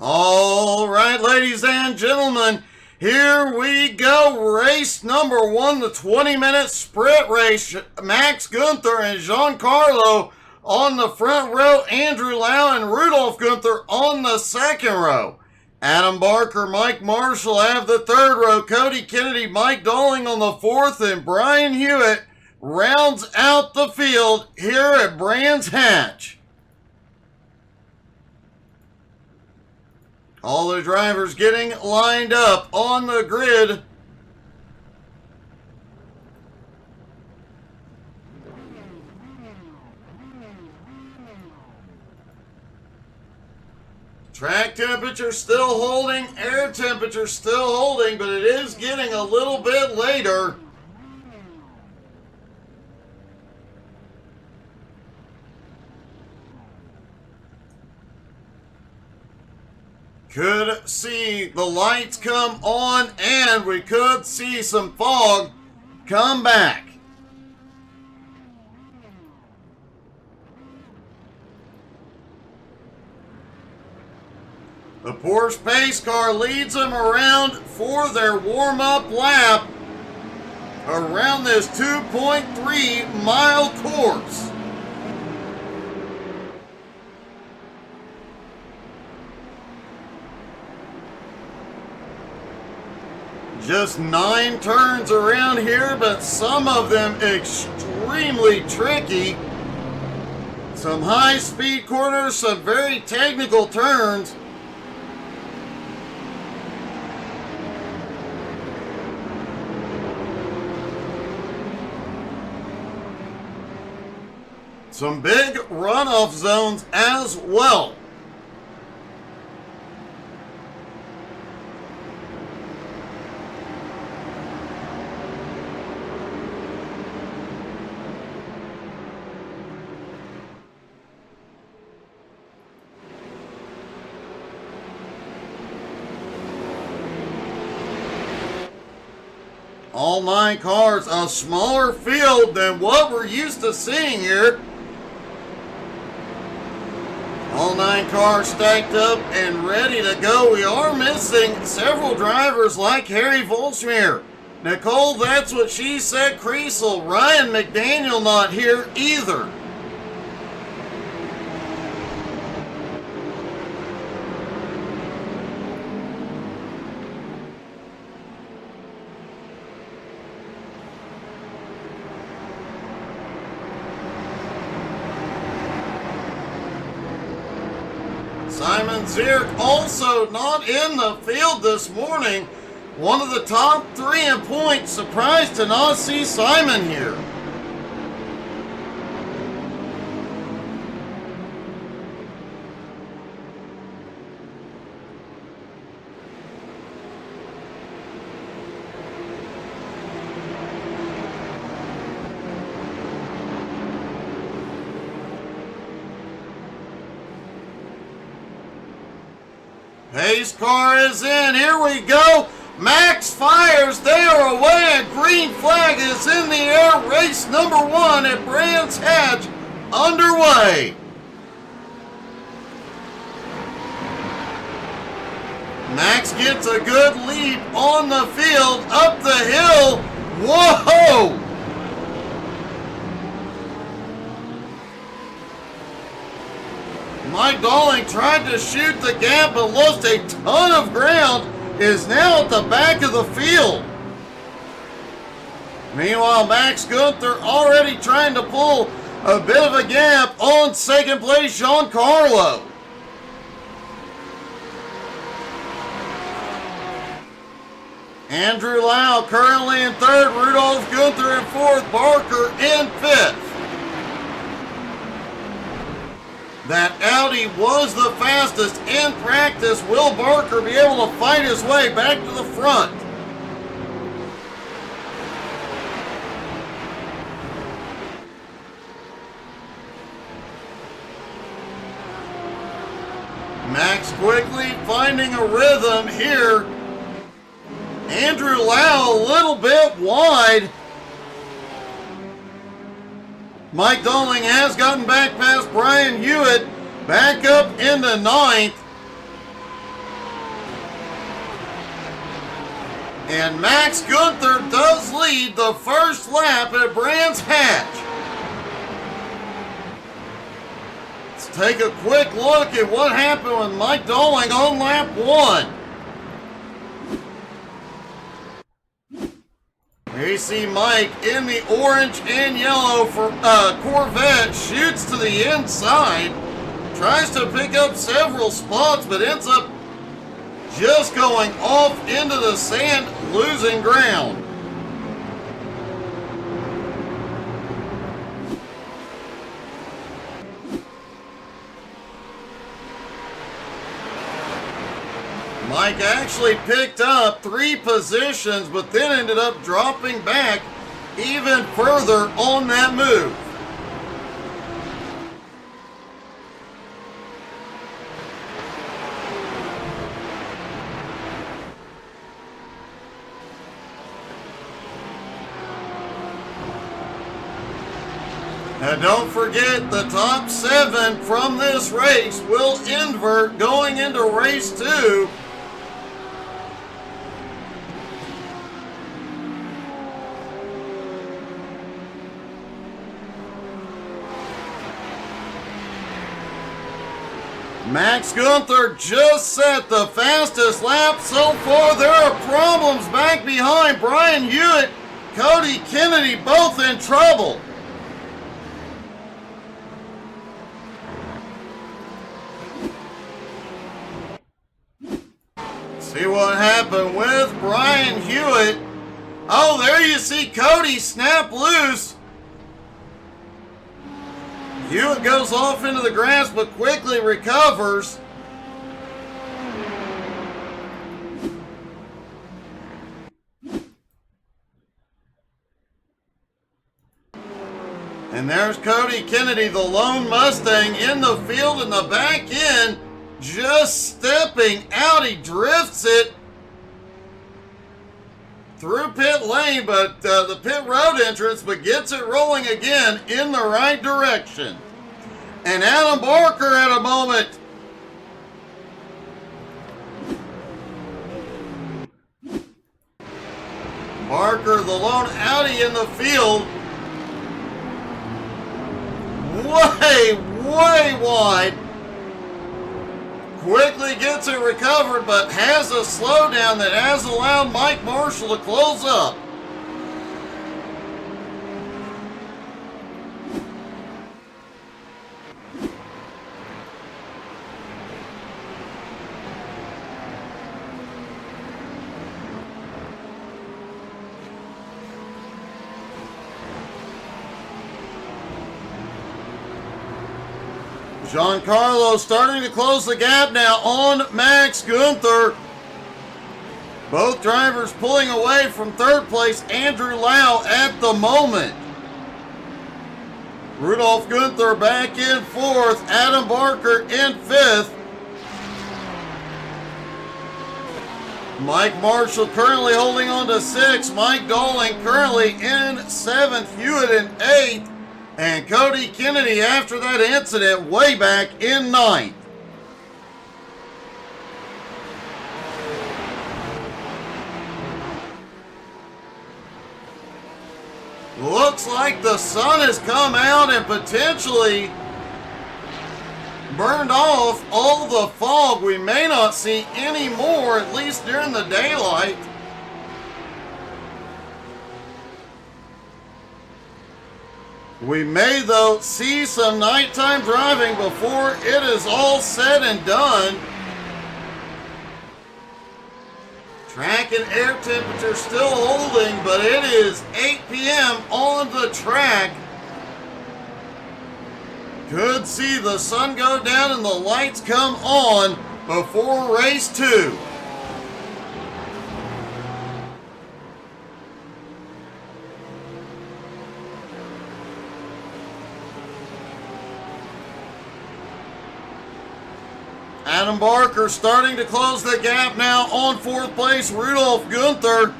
All right, ladies and gentlemen, here we go. Race number one, the 20-minute sprint race. Max Gunther and Giancarlo on the front row. Andrew Lau and Rudolph Gunther on the second row. Adam Barker, Mike Marshall have the third row. Cody Kennedy, Mike Dolling on the fourth, and Brian Hewitt rounds out the field here at Brands Hatch. All the drivers getting lined up on the grid. Track temperature still holding, air temperature still holding, but it is getting a little bit later. Could see the lights come on, and we could see some fog come back. The Porsche pace car leads them around for their warm-up lap around this 2.3-mile course. Just 9 turns around here, but some of them extremely tricky. Some high-speed corners, some very technical turns. Some big runoff zones as well. All 9 cars, a smaller field than what we're used to seeing here. All 9 cars stacked up and ready to go. We are missing several drivers like Harry Volschmier. Nicole, that's what she said. Creasel, Ryan McDaniel not here either. Simon Zierk also not in the field this morning. One of the top 3 in points. Surprised to not see Simon here. Pace car is in. Here we go. Max fires. They are away. A green flag is in the air. Race number 1 at Brands Hatch underway. Max gets a good lead on the field. Up the hill. Whoa! Mike Dolling tried to shoot the gap but lost a ton of ground, is now at the back of the field. Meanwhile, Max Gunther already trying to pull a bit of a gap on second place, Giancarlo. Andrew Lau currently in third, Rudolph Gunther in fourth, Barker in fifth. That Audi was the fastest in practice. Will Barker be able to fight his way back to the front? Max quickly finding a rhythm here. Andrew Lau a little bit wide. Mike Dolling has gotten back past Brian Hewitt, back up into ninth. And Max Gunther does lead the first lap at Brands Hatch. Let's take a quick look at what happened with Mike Dolling on lap 1. Here you see Mike in the orange and yellow for Corvette, shoots to the inside, tries to pick up several spots, but ends up just going off into the sand, losing ground. Mike actually picked up 3 positions, but then ended up dropping back even further on that move. Now don't forget, the top 7 from this race will invert going into race 2. Max Gunther just set the fastest lap so far. There are problems back behind. Brian Hewitt, Cody Kennedy, both in trouble. See what happened with Brian Hewitt. Oh, there you see Cody snap loose. Hewitt goes off into the grass but quickly recovers. And there's Cody Kennedy, the lone Mustang, in the field in the back end, just stepping out. He drifts it through pit lane, but the pit road entrance, but gets it rolling again in the right direction. And Adam Barker at a moment. Barker, the lone Audi in the field. Way wide. Quickly gets it recovered, but has a slowdown that has allowed Mike Marshall to close up. Giancarlo starting to close the gap now on Max Gunther. Both drivers pulling away from third place, Andrew Lau at the moment. Rudolph Gunther back in fourth, Adam Barker in fifth. Mike Marshall currently holding on to sixth, Mike Dolling currently in seventh, Hewitt in eighth, and Cody Kennedy, after that incident, way back in ninth. Looks like the sun has come out and potentially burned off all the fog. We may not see any more, at least during the daylight. We may, though, see some nighttime driving before it is all said and done. Track and air temperature still holding, but it is 8 p.m. on the track. Could see the sun go down and the lights come on before race 2. Adam Barker starting to close the gap now on fourth place, Rudolph Gunther.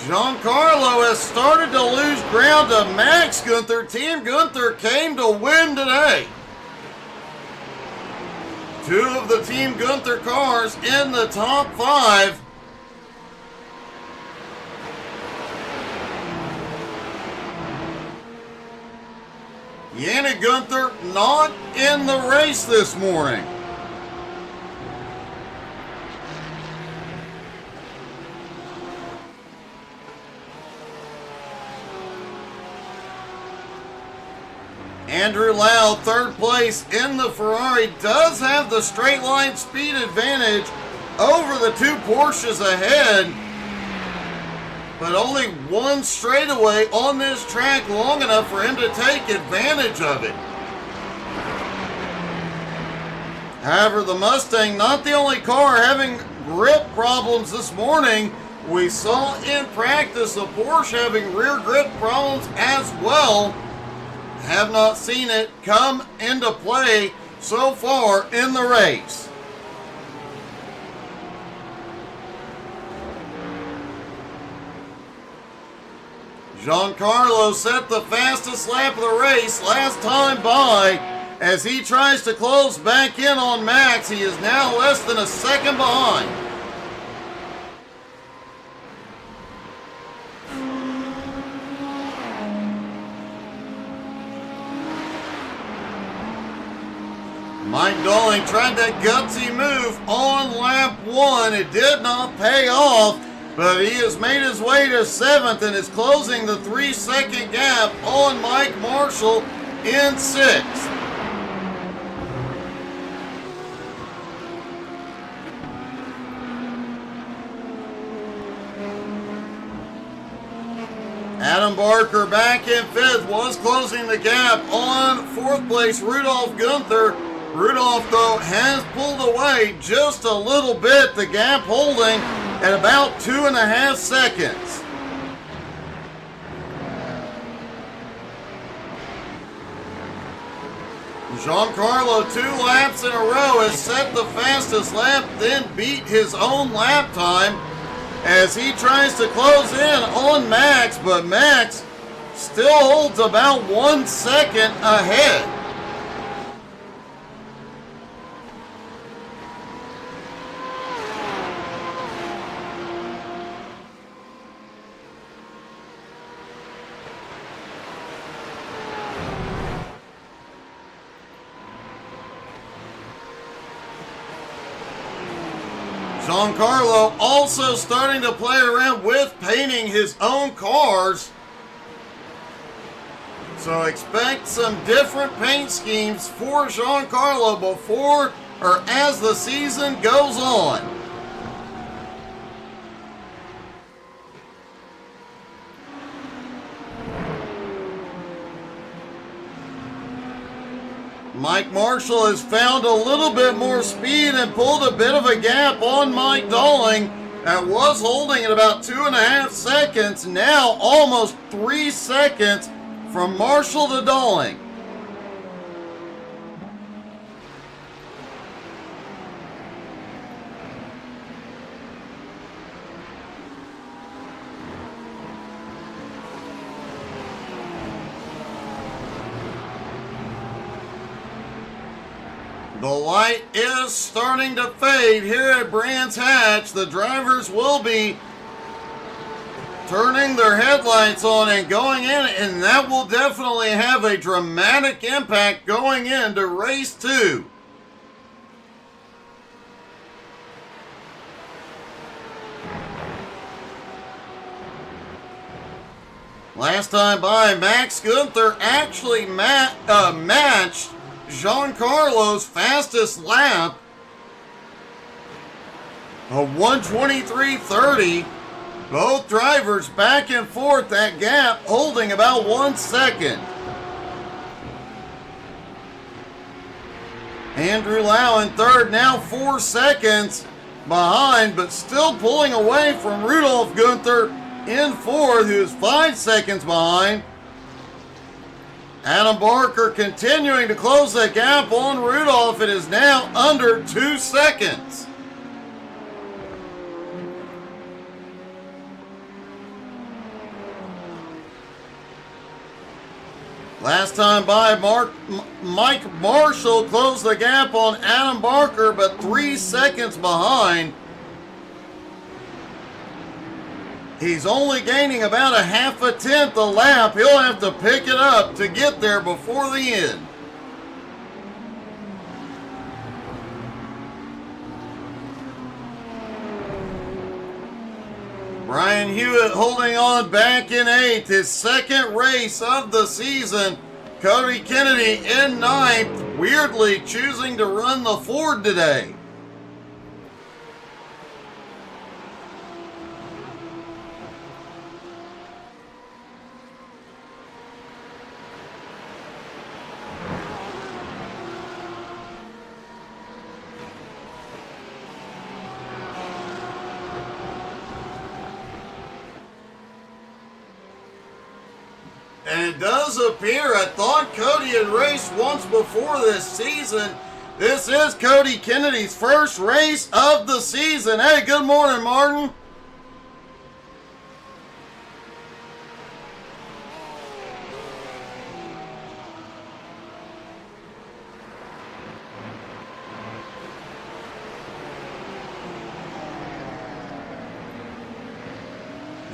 Giancarlo has started to lose ground to Max Gunther. Team Gunther came to win today. Two of the Team Gunther cars in the top 5. Yannick Gunther not in the race this morning. Andrew Lau, third place in the Ferrari, does have the straight line speed advantage over the two Porsches ahead, but only one straightaway on this track long enough for him to take advantage of it. However, the Mustang, not the only car having grip problems this morning. We saw in practice the Porsche having rear grip problems as well. Have not seen it come into play so far in the race. Giancarlo set the fastest lap of the race last time by as he tries to close back in on Max. He is now less than a second behind. Mike Dowling tried that gutsy move on lap 1. It did not pay off, but he has made his way to 7th and is closing the 3-second gap on Mike Marshall in 6th. Adam Barker back in 5th, was closing the gap on 4th place Rudolph Gunther. Rudolph, though, has pulled away just a little bit, the gap holding at about 2.5 seconds. Giancarlo, 2 laps in a row, has set the fastest lap, then beat his own lap time as he tries to close in on Max, but Max still holds about 1 second ahead. Giancarlo also starting to play around with painting his own cars. So expect some different paint schemes for Giancarlo before or as the season goes on. Mike Marshall has found a little bit more speed and pulled a bit of a gap on Mike Dowling. That was holding at about 2.5 seconds, now almost 3 seconds from Marshall to Dowling. The light is starting to fade here at Brands Hatch. The drivers will be turning their headlights on and going in, and that will definitely have a dramatic impact going into race 2. Last time by, Max Gunther actually matched Giancarlo's fastest lap of 1:23.30. Both drivers back and forth, that gap holding about 1 second. Andrew Lau in third, now 4 seconds behind, but still pulling away from Rudolph Gunther in fourth, who is 5 seconds behind. Adam Barker continuing to close that gap on Rudolph. It is now under 2 seconds. Last time by, Mike Marshall closed the gap on Adam Barker, but 3 seconds behind. He's only gaining about a half a tenth a lap. He'll have to pick it up to get there before the end. Brian Hewitt holding on back in 8th, his second race of the season. Cody Kennedy in 9th, weirdly choosing to run the Ford today. And it does appear, I thought Cody had raced once before this season. This is Cody Kennedy's first race of the season. Hey, good morning, Martin.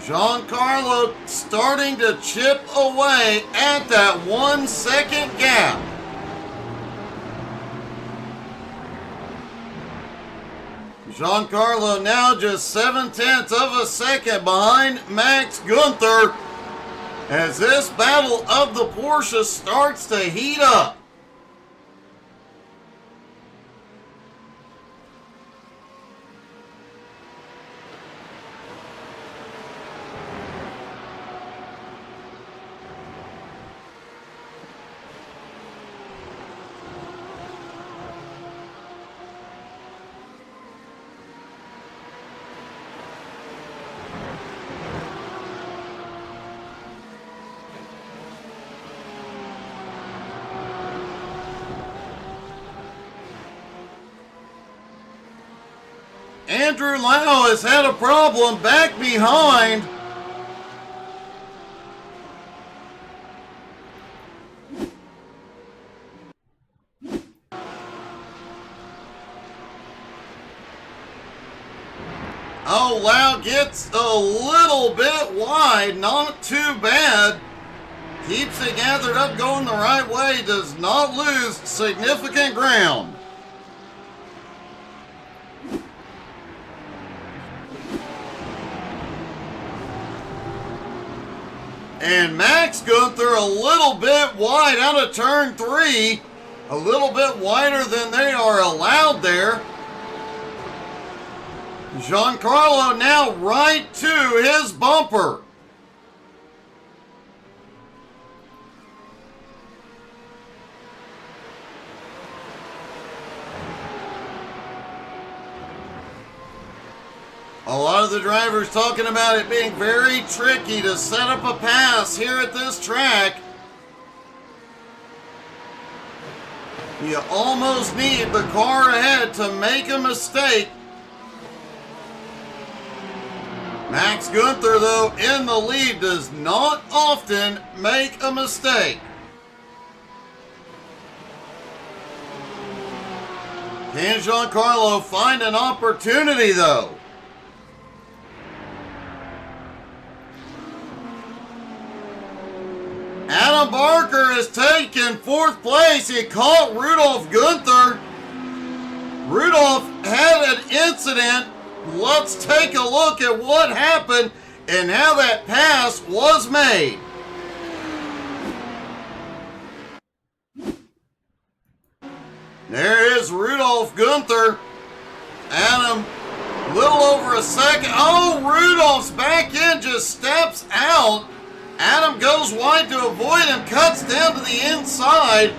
Giancarlo starting to chip away at that 1 second gap. Giancarlo now just 7/10 of a second behind Max Gunther as this battle of the Porsche starts to heat up. Andrew Lau has had a problem back behind. Oh, Lau gets a little bit wide, not too bad. Keeps it gathered up going the right way, does not lose significant ground. And Max Gunther a little bit wide out of turn 3. A little bit wider than they are allowed there. Giancarlo now right to his bumper. A lot of the drivers talking about it being very tricky to set up a pass here at this track. You almost need the car ahead to make a mistake. Max Gunther, though, in the lead, does not often make a mistake. Can Giancarlo find an opportunity, though? Adam Barker has taken 4th place. He caught Rudolph Gunther. Rudolph had an incident. Let's take a look at what happened and how that pass was made. There is Rudolph Gunther. Adam, little over a second. Oh, Rudolph's back end just steps out. Adam goes wide to avoid him, cuts down to the inside.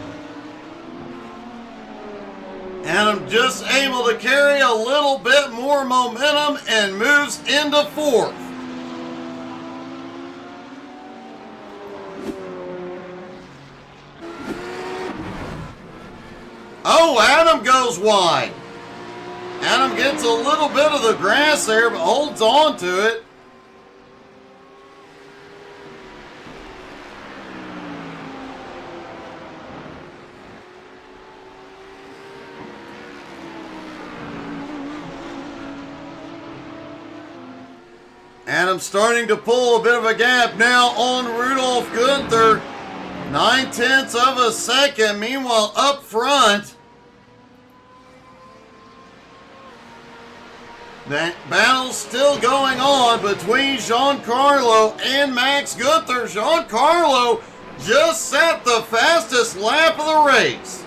Adam just able to carry a little bit more momentum and moves into 4th. Oh, Adam goes wide. Adam gets a little bit of the grass there, but holds on to it. Adam starting to pull a bit of a gap now on Rudolph Gunther. 9/10 of a second. Meanwhile, up front, that battle's still going on between Giancarlo and Max Gunther. Giancarlo just set the fastest lap of the race.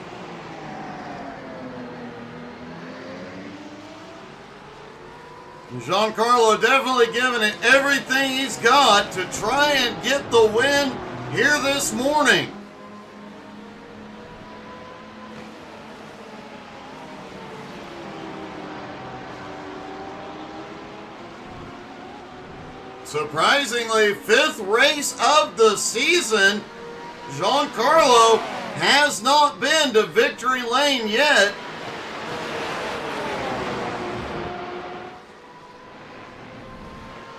Giancarlo definitely giving it everything he's got to try and get the win here this morning. Surprisingly, 5th race of the season, Giancarlo has not been to victory lane yet.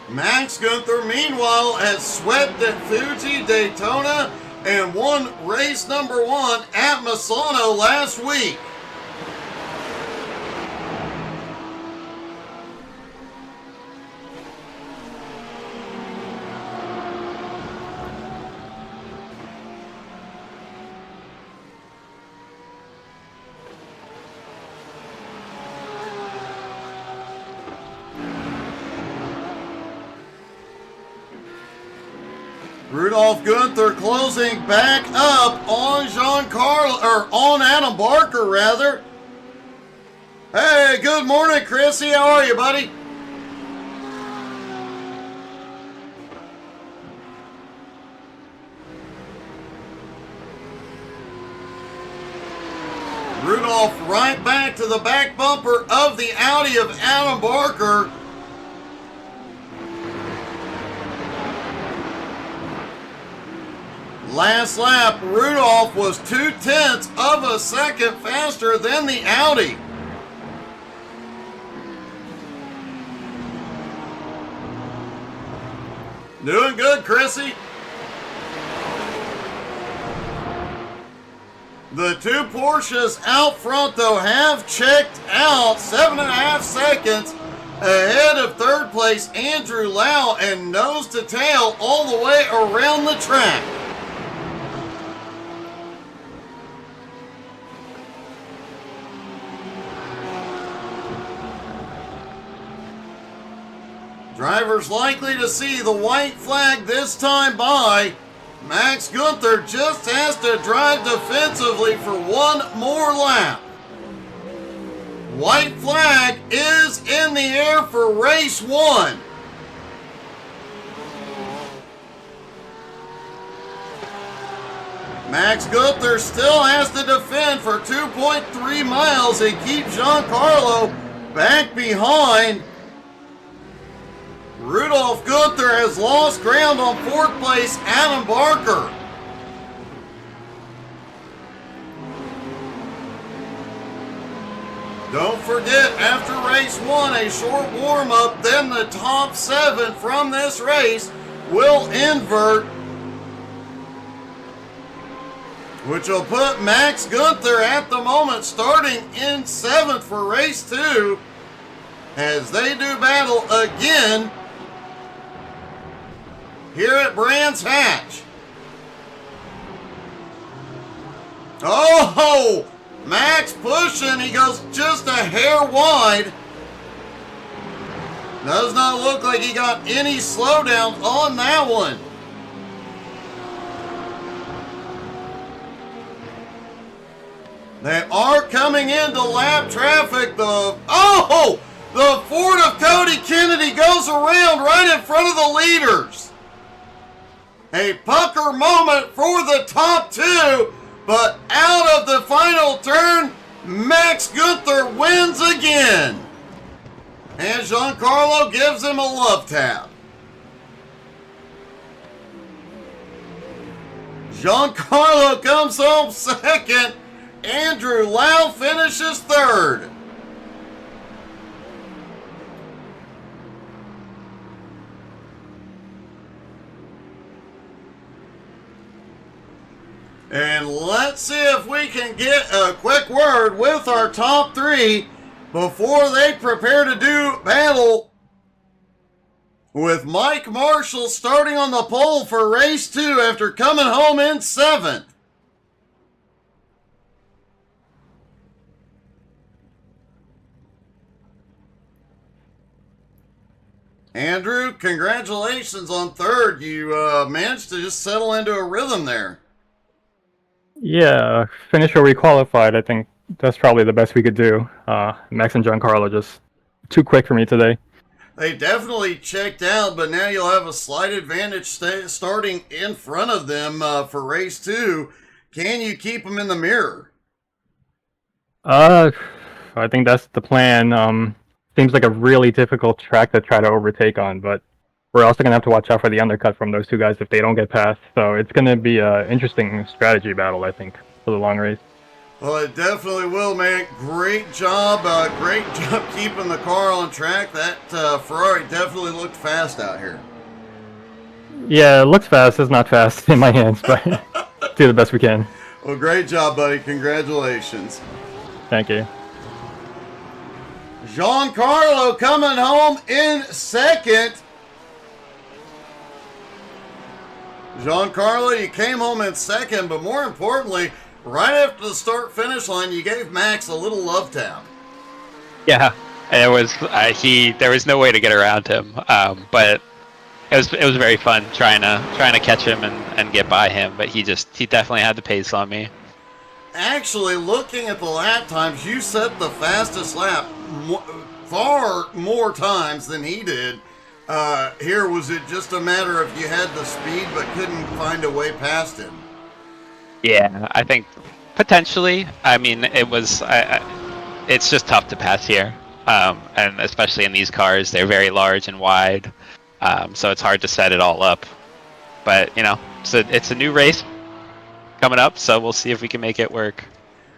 Max Gunther, meanwhile, has swept at Fuji, Daytona, and won race number 1 at Misano last week. Rudolph Gunther closing back up on Giancarlo, or on Adam Barker rather. Hey, good morning, Chrissy. How are you, buddy? Rudolph right back to the back bumper of the Audi of Adam Barker. Last lap, Rudolph was 2/10 of a second faster than the Audi. Doing good, Chrissy. The two Porsches out front, though, have checked out 7.5 seconds ahead of third place Andrew Lau, and nose to tail all the way around the track. Drivers likely to see the white flag this time by. Max Gunther just has to drive defensively for one more lap. White flag is in the air for race 1. Max Gunther still has to defend for 2.3 miles and keep Giancarlo back behind. Rudolph Gunther has lost ground on 4th place Adam Barker. Don't forget, after race 1, a short warm-up, then the top 7 from this race will invert, which will put Max Gunther at the moment starting in 7th for race 2 as they do battle again here at Brands Hatch. Oh, Max pushing. He goes just a hair wide. Does not look like he got any slowdown on that one. They are coming into lap traffic. The Ford of Cody Kennedy goes around right in front of the leaders. A pucker moment for the top 2, but out of the final turn, Max Gunther wins again. And Giancarlo gives him a love tap. Giancarlo comes home second. Andrew Lau finishes third. And let's see if we can get a quick word with our top 3 before they prepare to do battle with Mike Marshall starting on the pole for race 2 after coming home in 7th. Andrew, congratulations on 3rd. You managed to just settle into a rhythm there. Yeah, finish where we qualified. I think that's probably the best we could do. Max and Giancarlo just too quick for me today. They definitely checked out, but now you'll have a slight advantage starting in front of them for race 2. Can you keep them in the mirror? I think that's the plan. Seems like a really difficult track to try to overtake on, but we're also gonna have to watch out for the undercut from those two guys if they don't get past. So it's gonna be an interesting strategy battle, I think, for the long race. Well, it definitely will, man. Great job keeping the car on track. That Ferrari definitely looked fast out here. Yeah, it looks fast. It's not fast in my hands, but do the best we can. Well, great job, buddy. Congratulations. Thank you. Giancarlo coming home in 2nd. Giancarlo, you came home in 2nd, but more importantly, right after the start-finish line, you gave Max a little love tap. Yeah, it was there was no way to get around him, but it was very fun trying to catch him and get by him. But he definitely had the pace on me. Actually, looking at the lap times, you set the fastest lap far more times than he did. Here, was it just a matter of you had the speed but couldn't find a way past him? Yeah, I think potentially. I mean, it was. It's just tough to pass here, and especially in these cars, they're very large and wide, so it's hard to set it all up. But it's a new race coming up, so we'll see if we can make it work.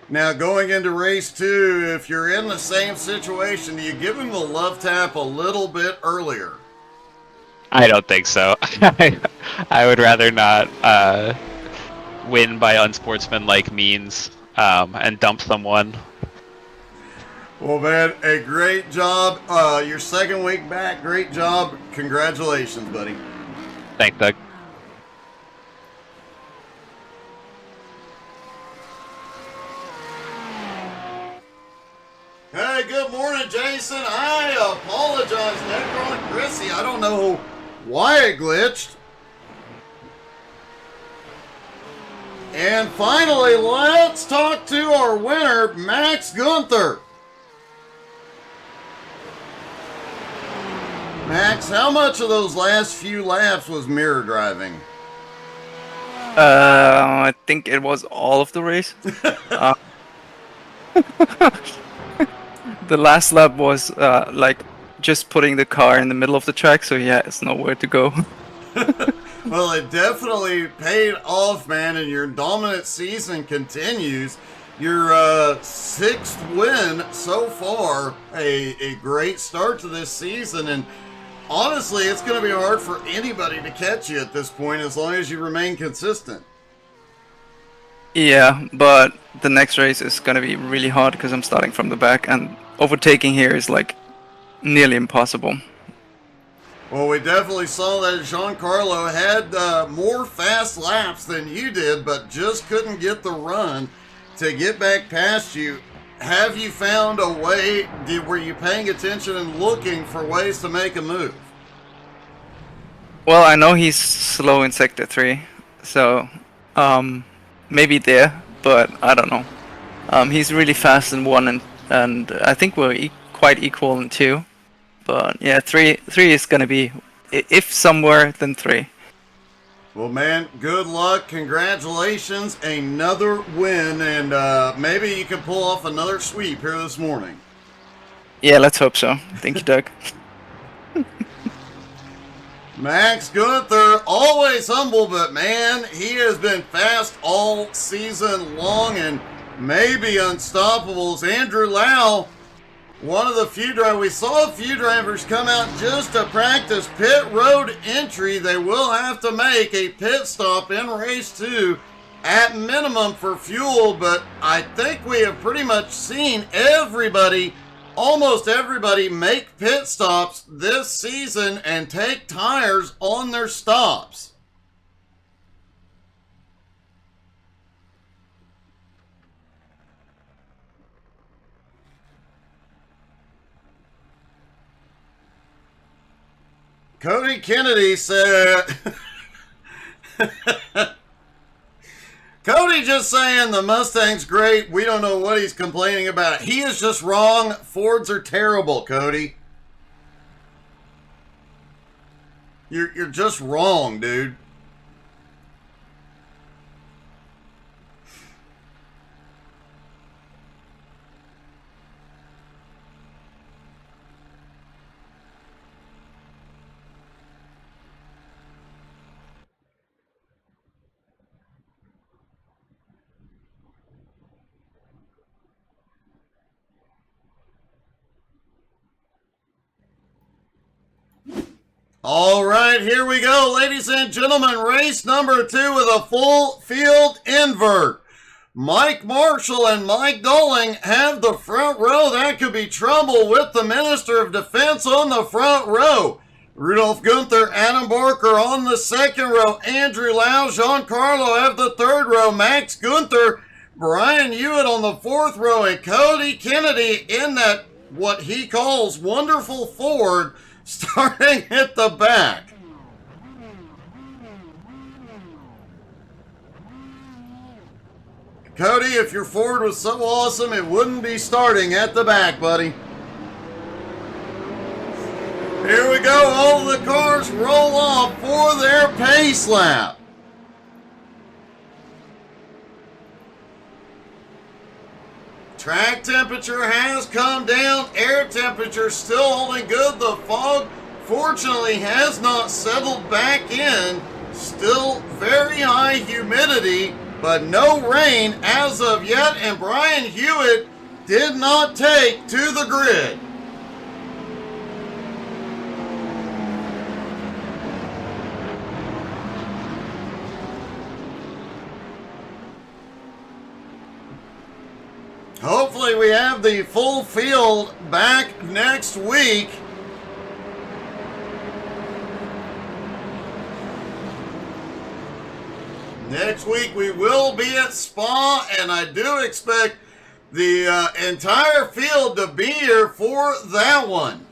Now, going into race 2, if you're in the same situation, do you give him the love tap a little bit earlier? I don't think so. I would rather not win by unsportsmanlike means and dump someone. Well, man, a great job. Your 2nd week back, great job. Congratulations, buddy. Thanks, Doug. Hey, good morning, Jason. I apologize, Necron Chrissy. I don't know why it glitched. And finally, let's talk to our winner, Max Gunther. Max, how much of those last few laps was mirror driving? I think it was all of the race. The last lap was like just putting the car in the middle of the track, so yeah, it's nowhere to go. Well, it definitely paid off, man, and your dominant season continues. Your 6th win so far, a great start to this season, and honestly, it's going to be hard for anybody to catch you at this point as long as you remain consistent. Yeah, but the next race is going to be really hard because I'm starting from the back, and overtaking here is like nearly impossible. Well, we definitely saw that Giancarlo had more fast laps than you did, but just couldn't get the run to get back past you. Have you found a way? Were you paying attention and looking for ways to make a move? Well, I know he's slow in Sector 3, so maybe there, but I don't know. He's really fast in 1, and I think we're quite equal in 2. But yeah, 3 is gonna be, if somewhere, then 3. Well, man, good luck. Congratulations. Another win, and maybe you can pull off another sweep here this morning. Yeah, let's hope so. Thank you, Doug. Max Gunther, always humble, but man, he has been fast all season long and maybe unstoppable. As Andrew Lau, one of the few drivers, we saw a few drivers come out just to practice pit road entry. They will have to make a pit stop in race 2 at minimum for fuel, but I think we have pretty much seen everybody almost everybody make pit stops this season and take tires on their stops. Cody Kennedy said, Cody just saying the Mustang's great. We don't know what he's complaining about. He is just wrong. Fords are terrible, Cody. You're just wrong, dude. All right, here we go, ladies and gentlemen. Race number 2 with a full field invert. Mike Marshall and Mike Dolling have the front row. That could be trouble with the Minister of Defense on the front row. Rudolph Gunther, Adam Barker on the second row. Andrew Lau, Giancarlo have the third row. Max Gunther, Brian Hewitt on the fourth row. And Cody Kennedy in that, what he calls, wonderful Ford, starting at the back. Cody, if your Ford was so awesome, it wouldn't be starting at the back, buddy. Here we go. All of the cars roll off for their pace lap. Track temperature has come down. Air temperature still holding good. The fog, fortunately, has not settled back in. Still very high humidity, but no rain as of yet. And Brian Hewitt did not take to the grid. Hopefully we have the full field back next week. Next week we will be at Spa, and I do expect the entire field to be here for that one.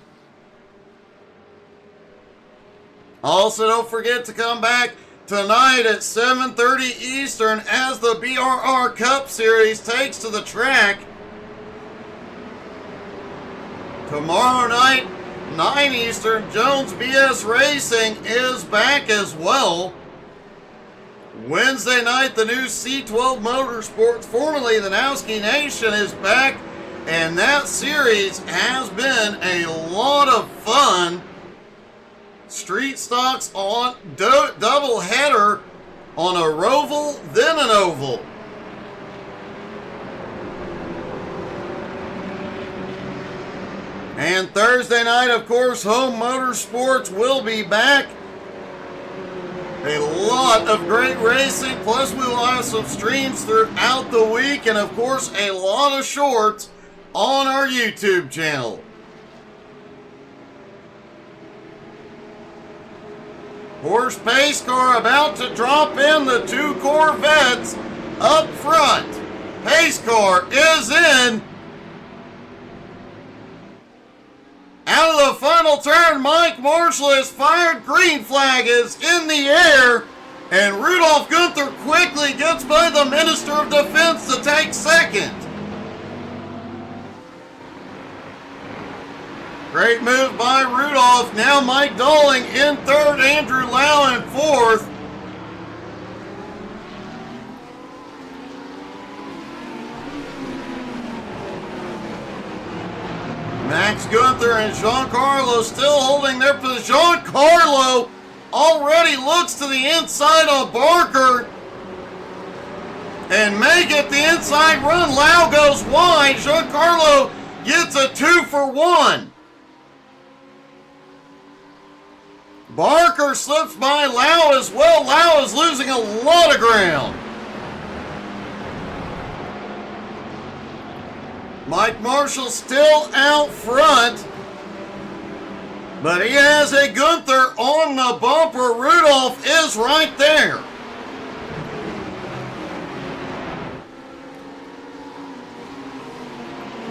Also, don't forget to come back tonight at 7:30 Eastern as the BRR Cup Series takes to the track. Tomorrow night, 9 Eastern, Jones BS Racing is back as well. Wednesday night, the new C12 Motorsports, formerly the Nowski Nation, is back, and that series has been a lot of fun. Street stocks on double header on a roval, then an oval. And Thursday night, of course, Home Motorsports will be back. A lot of great racing, plus we will have some streams throughout the week, and of course a lot of shorts on our YouTube channel. Horse pace car about to drop in the 2 Corvettes up front. Pace car is in. Out of the final turn, Mike Marshall is fired. Green flag is in the air. And Rudolph Gunther quickly gets by the Minister of Defense to take second. Great move by Rudolph. Now Mike Dolling in third, Andrew Lau in fourth. Max Gunther and Giancarlo still holding their position. Giancarlo already looks to the inside of Barker and may get the inside run. Lau goes wide. Giancarlo gets a 2-for-1. Barker slips by Lau as well. Lau is losing a lot of ground. Mike Marshall still out front, but he has a Gunther on the bumper. Rudolph is right there.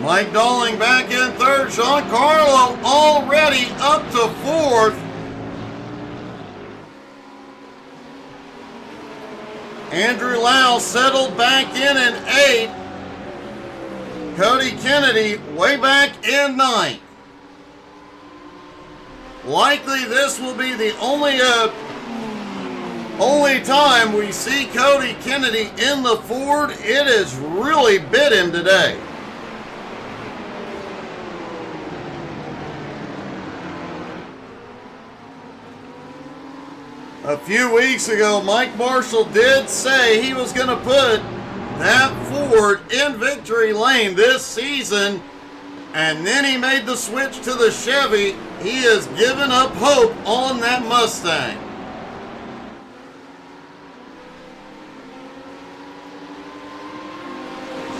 Mike Dolling back in third. Giancarlo already up to fourth. Andrew Lau settled back in eighth. Cody Kennedy way back in ninth. Likely this will be the only time we see Cody Kennedy in the Ford. It has really bit him today. A few weeks ago, Mike Marshall did say he was going to put that Ford in victory lane this season, and then he made the switch to the Chevy. He has given up hope on that Mustang.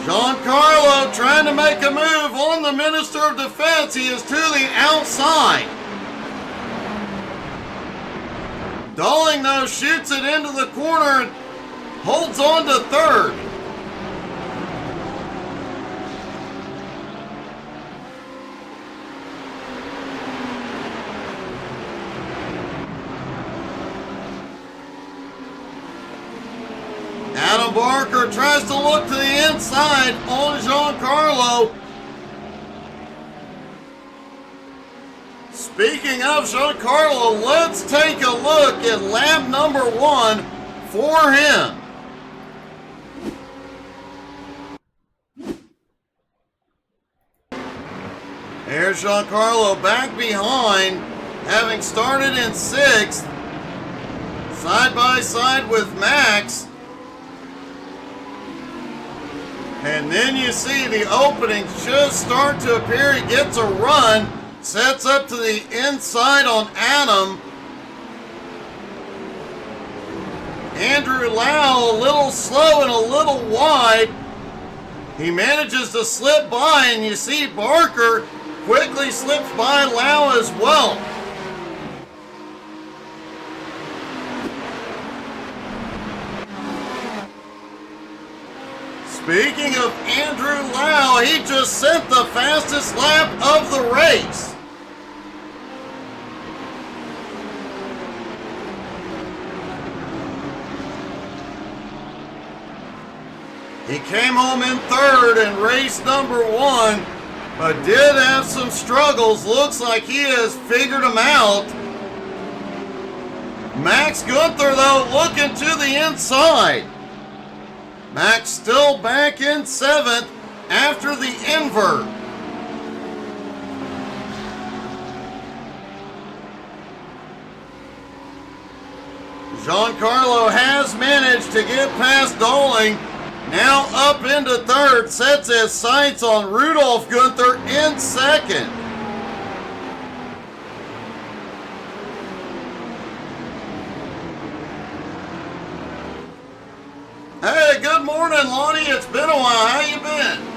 Giancarlo trying to make a move on the Minister of Defense. He is to the outside. Dolling, though, shoots it into the corner and holds on to third. Adam Barker tries to look to the inside on Giancarlo. Speaking of Giancarlo, let's take a look at lap number 1 for him. There's Giancarlo back behind, having started in 6th, side by side with Max. And then you see the openings just start to appear. He gets a run. Sets up to the inside on Adam. Andrew Lau a little slow and a little wide. He manages to slip by, and you see Barker quickly slips by Lau as well. Speaking of Andrew Lau, he just sent the fastest lap of the race. He came home in third in race number 1, but did have some struggles. Looks like he has figured them out. Max Gunther, though, looking to the inside. Max still back in 7th after the invert. Giancarlo has managed to get past Dolling. Now up into 3rd, sets his sights on Rudolph Gunther in 2nd. Hey, good morning, Lonnie. It's been a while. How you been?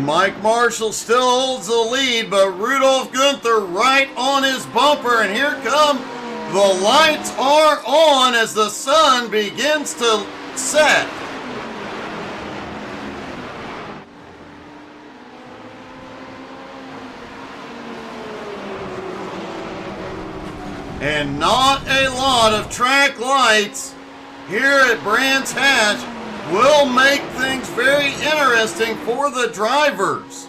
Mike Marshall still holds the lead, but Rudolph Gunther right on his bumper. And here come the lights are on as the sun begins to set. And not a lot of track lights here at Brands Hatch will make things very interesting for the drivers.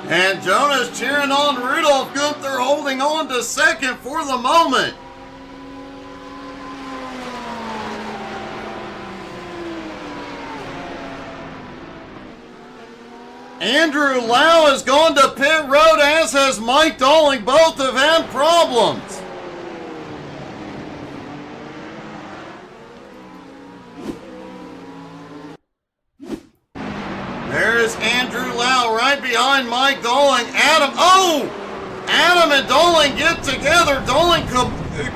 And Jonas cheering on Rudolph Gunther, holding on to 2nd for the moment. Andrew Lau has gone to pit road, as has Mike Dolling. Both have had problems. Lau right behind Mike Doling. Adam and Doling get together. Doling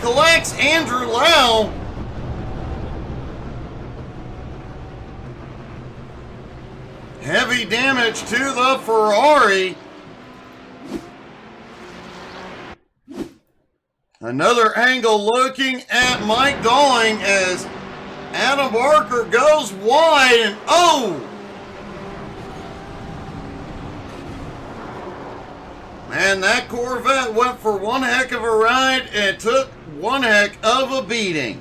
collects Andrew Lau. Heavy damage to the Ferrari. Another angle looking at Mike Doling as Adam Barker goes wide and man, that Corvette went for one heck of a ride and took one heck of a beating.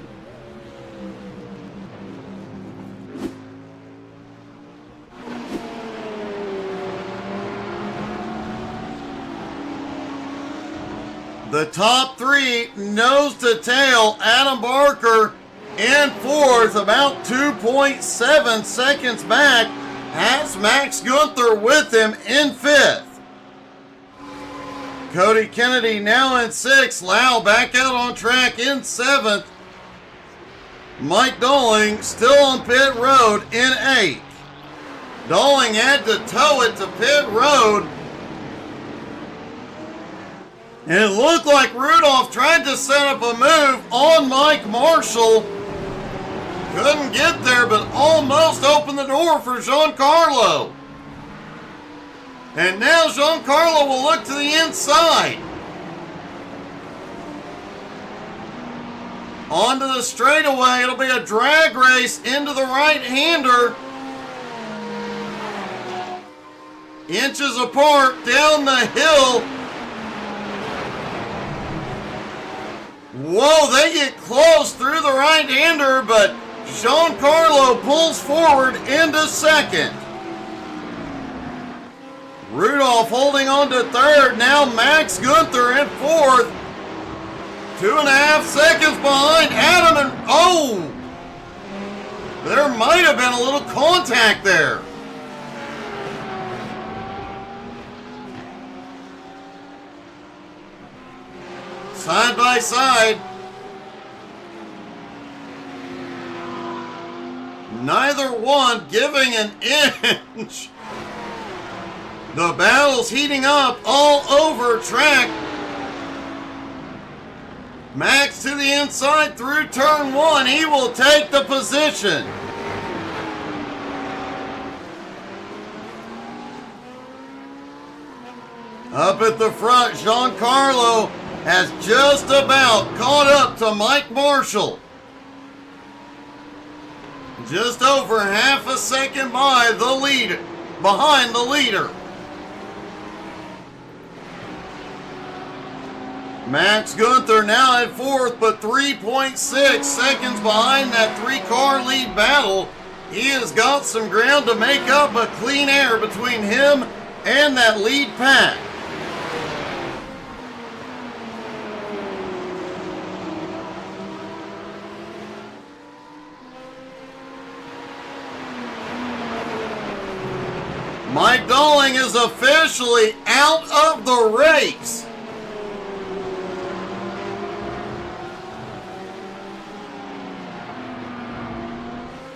The top three, nose to tail, Adam Barker in fourth, about 2.7 seconds back, has Max Gunther with him in fifth. Cody Kennedy now in sixth, Lau back out on track in seventh. Mike Doling still on pit road in eighth. Doling had to tow it to pit road. And it looked like Rudolph tried to set up a move on Mike Marshall. Couldn't get there, but almost opened the door for Giancarlo. And now Giancarlo will look to the inside. Onto the straightaway. It'll be a drag race into the right-hander. Inches apart down the hill. Whoa, they get close through the right-hander, but Giancarlo pulls forward into second. Rudolph holding on to third. Now Max Gunther in fourth. 2.5 seconds behind Adam and there might have been a little contact there. Side by side. Neither one giving an inch. The battle's heating up all over track. Max to the inside through turn one. He will take the position. Up at the front, Giancarlo has just about caught up to Mike Marshall. Just over half a second behind the leader. Max Gunther now at fourth, but 3.6 seconds behind that three-car lead battle. He has got some ground to make up a clean air between him and that lead pack. Mike Doling is officially out of the race.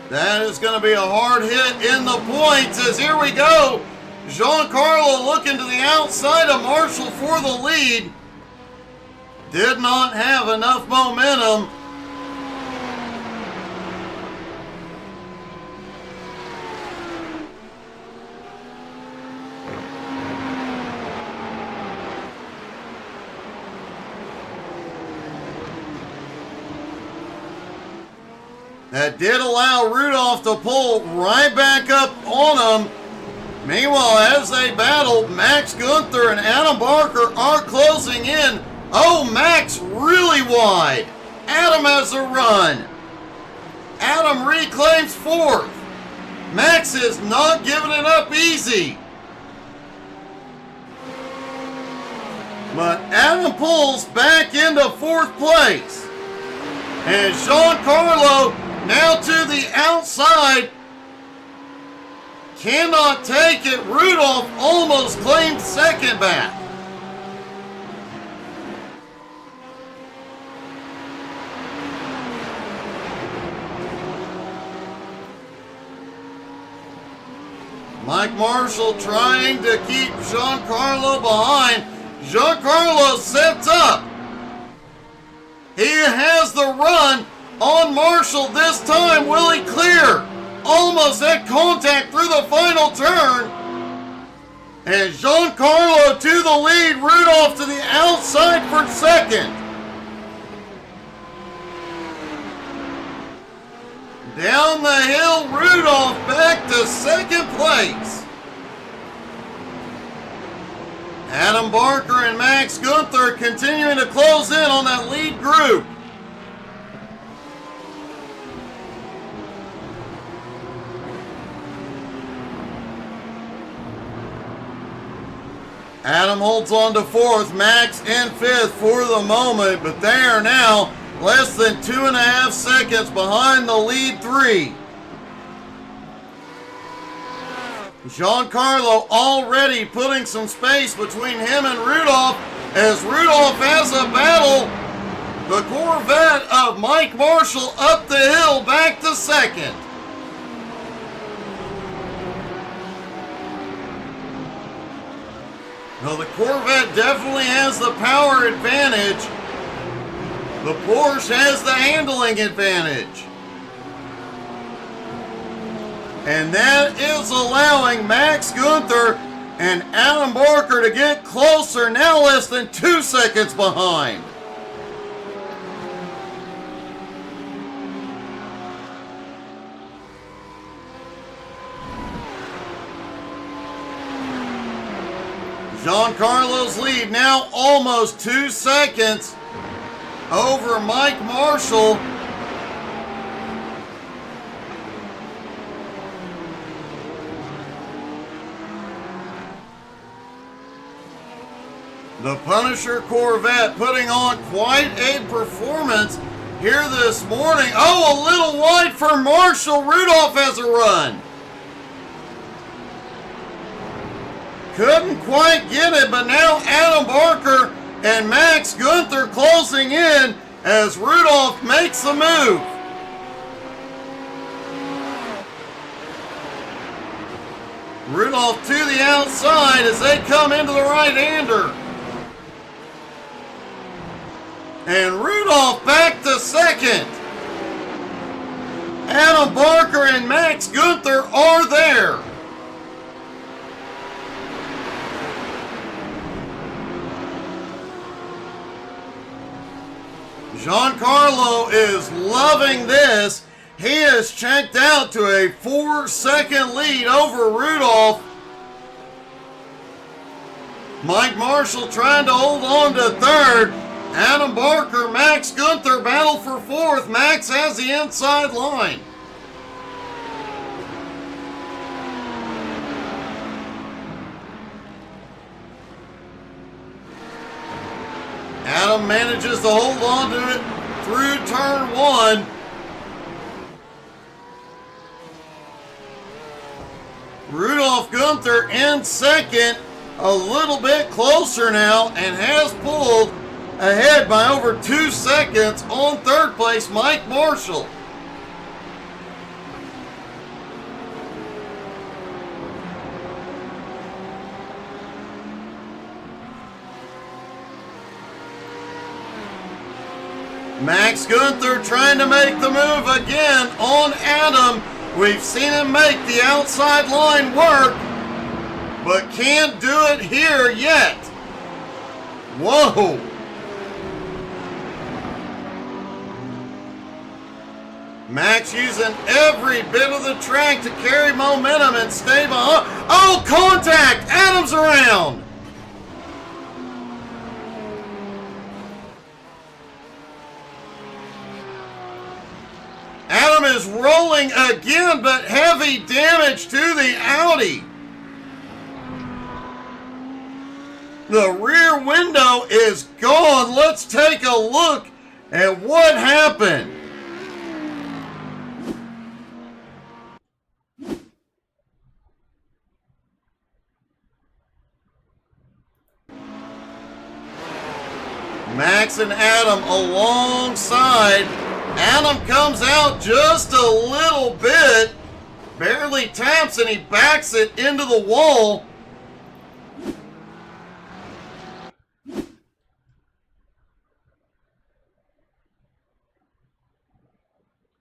That is going to be a hard hit in the points as here we go. Giancarlo looking to the outside of Marshall for the lead. Did not have enough momentum. That did allow Rudolph to pull right back up on him. Meanwhile, as they battle, Max Gunther and Adam Barker are closing in. Max really wide. Adam has a run. Adam reclaims fourth. Max is not giving it up easy. But Adam pulls back into fourth place. And Giancarlo now to the outside. Cannot take it. Rudolph almost claimed second back. Mike Marshall trying to keep Giancarlo behind. Giancarlo sets up. He has the run on Marshall this time. Will he clear? Almost had contact through the final turn. And Giancarlo to the lead. Rudolph to the outside for second. Down the hill, Rudolph back to second place. Adam Barker and Max Gunther continuing to close in on that lead group. Adam holds on to fourth, Max in fifth for the moment, but they are now less than 2.5 seconds behind the lead three. Giancarlo already putting some space between him and Rudolph as Rudolph has a battle. The Corvette of Mike Marshall up the hill back to second. Well, the Corvette definitely has the power advantage. The Porsche has the handling advantage. And that is allowing Max Gunther and Adam Barker to get closer, now less than 2 seconds behind. Giancarlo's lead now almost 2 seconds over Mike Marshall. The Punisher Corvette putting on quite a performance here this morning. Oh, a little wide for Marshall. Rudolph has a run. Couldn't quite get it, but now Adam Barker and Max Gunther closing in as Rudolph makes the move. Rudolph to the outside as they come into the right-hander. And Rudolph back to second. Adam Barker and Max Gunther are there. Giancarlo is loving this. He has checked out to a 4-second lead over Rudolph. Mike Marshall trying to hold on to third. Adam Barker, Max Gunther battle for fourth. Max has the inside line. Adam manages to hold on to it through turn one. Rudolph Gunther in second, a little bit closer now, and has pulled ahead by over 2 seconds on third place, Mike Marshall. Max Gunther trying to make the move again on Adam. We've seen him make the outside line work, but can't do it here yet. Whoa. Max using every bit of the track to carry momentum and stay behind. Oh, contact! Adam's around! Adam is rolling again, but heavy damage to the Audi. The rear window is gone. Let's take a look at what happened. Max and Adam alongside. Adam comes out just a little bit. barely taps and he backs it into the wall.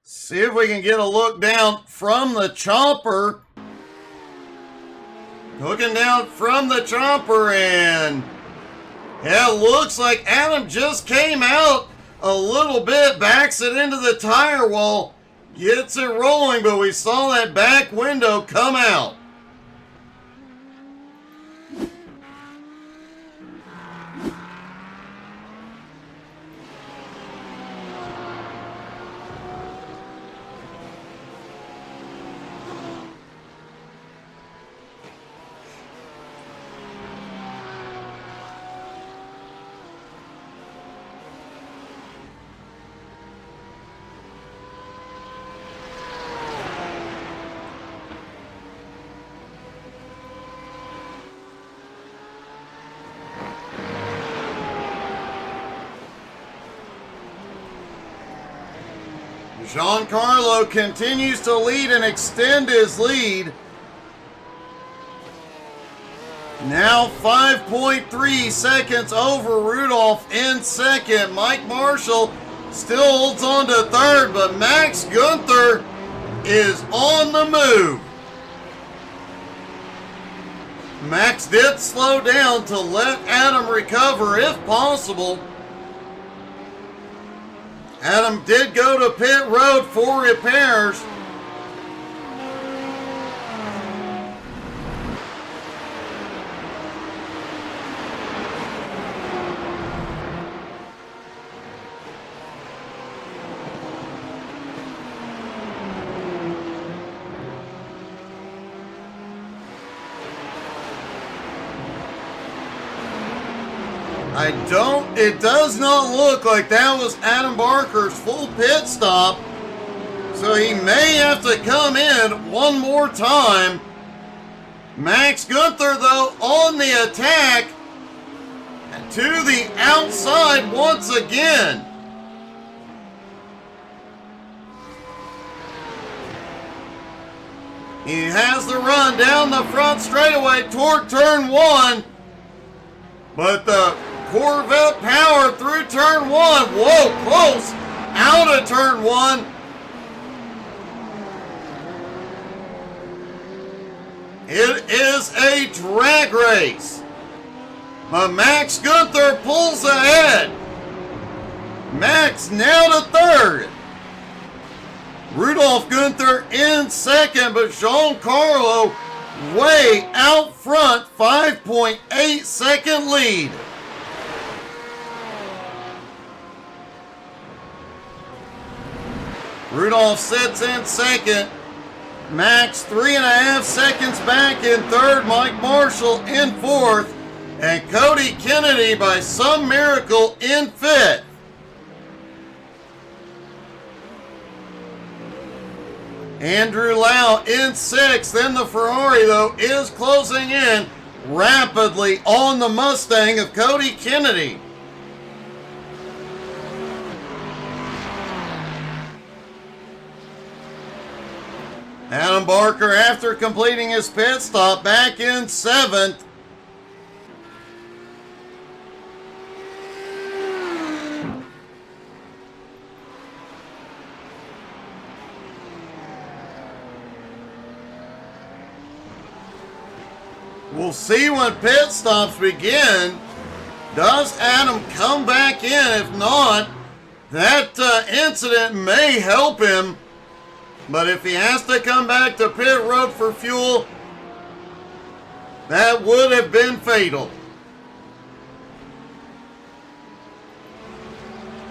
See if we can get a look down from the chopper. Looking down from the chopper, and yeah, it looks like Adam just came out a little bit, backs it into the tire wall, gets it rolling, but we saw that back window come out. Giancarlo continues to lead and extend his lead. Now 5.3 seconds over Rudolph in second. Mike Marshall still holds on to third, but Max Gunther is on the move. Max did slow down to let Adam recover if possible. Adam did go to pit road for repairs. It does not look like that was Adam Barker's full pit stop. So he may have to come in one more time. Max Gunther, though, on the attack to the outside once again. He has the run down the front straightaway toward turn one. But the Corvette power through turn one. Whoa, close. Out of turn one. It is a drag race. But Max Gunther pulls ahead. Max now to third. Rudolph Gunther in second, but Giancarlo way out front, 5.8 second lead. Rudolph sits in second. Max 3.5 seconds back in third. Mike Marshall in fourth. And Cody Kennedy, by some miracle, in fifth. Andrew Lau in sixth. Then the Ferrari, though, is closing in rapidly on the Mustang of Cody Kennedy. Adam Barker, after completing his pit stop, back in seventh. We'll see when pit stops begin. Does Adam come back in? If not, that incident may help him. But if he has to come back to pit road for fuel, that would have been fatal.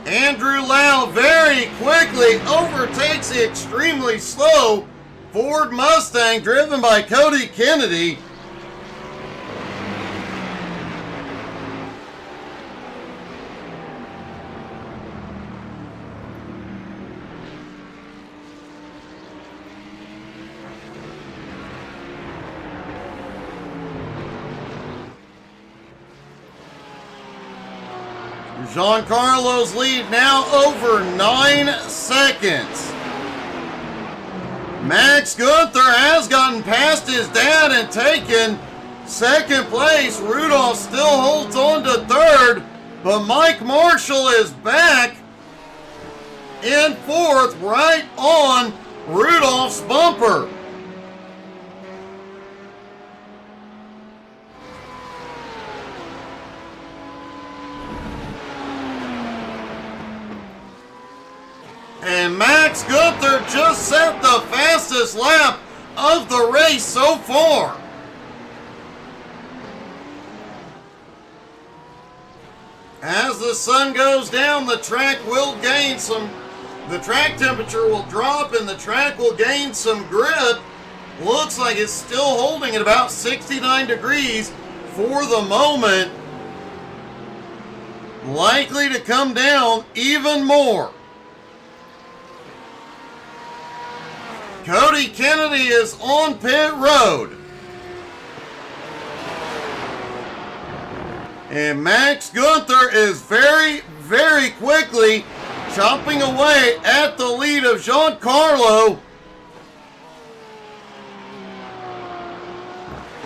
Andrew Lau very quickly overtakes the extremely slow Ford Mustang driven by Cody Kennedy. Giancarlo's lead now over 9 seconds. Max Gunther has gotten past his dad and taken second place. Rudolph still holds on to third, but Mike Marshall is back in fourth, right on Rudolph's bumper. And Max Gunther just set the fastest lap of the race so far. As the sun goes down, the track will gain some, the track temperature will drop and the track will gain some grip. Looks like it's still holding at about 69 degrees for the moment. Likely to come down even more. Cody Kennedy is on pit road. And Max Gunther is very, very quickly chopping away at the lead of Giancarlo.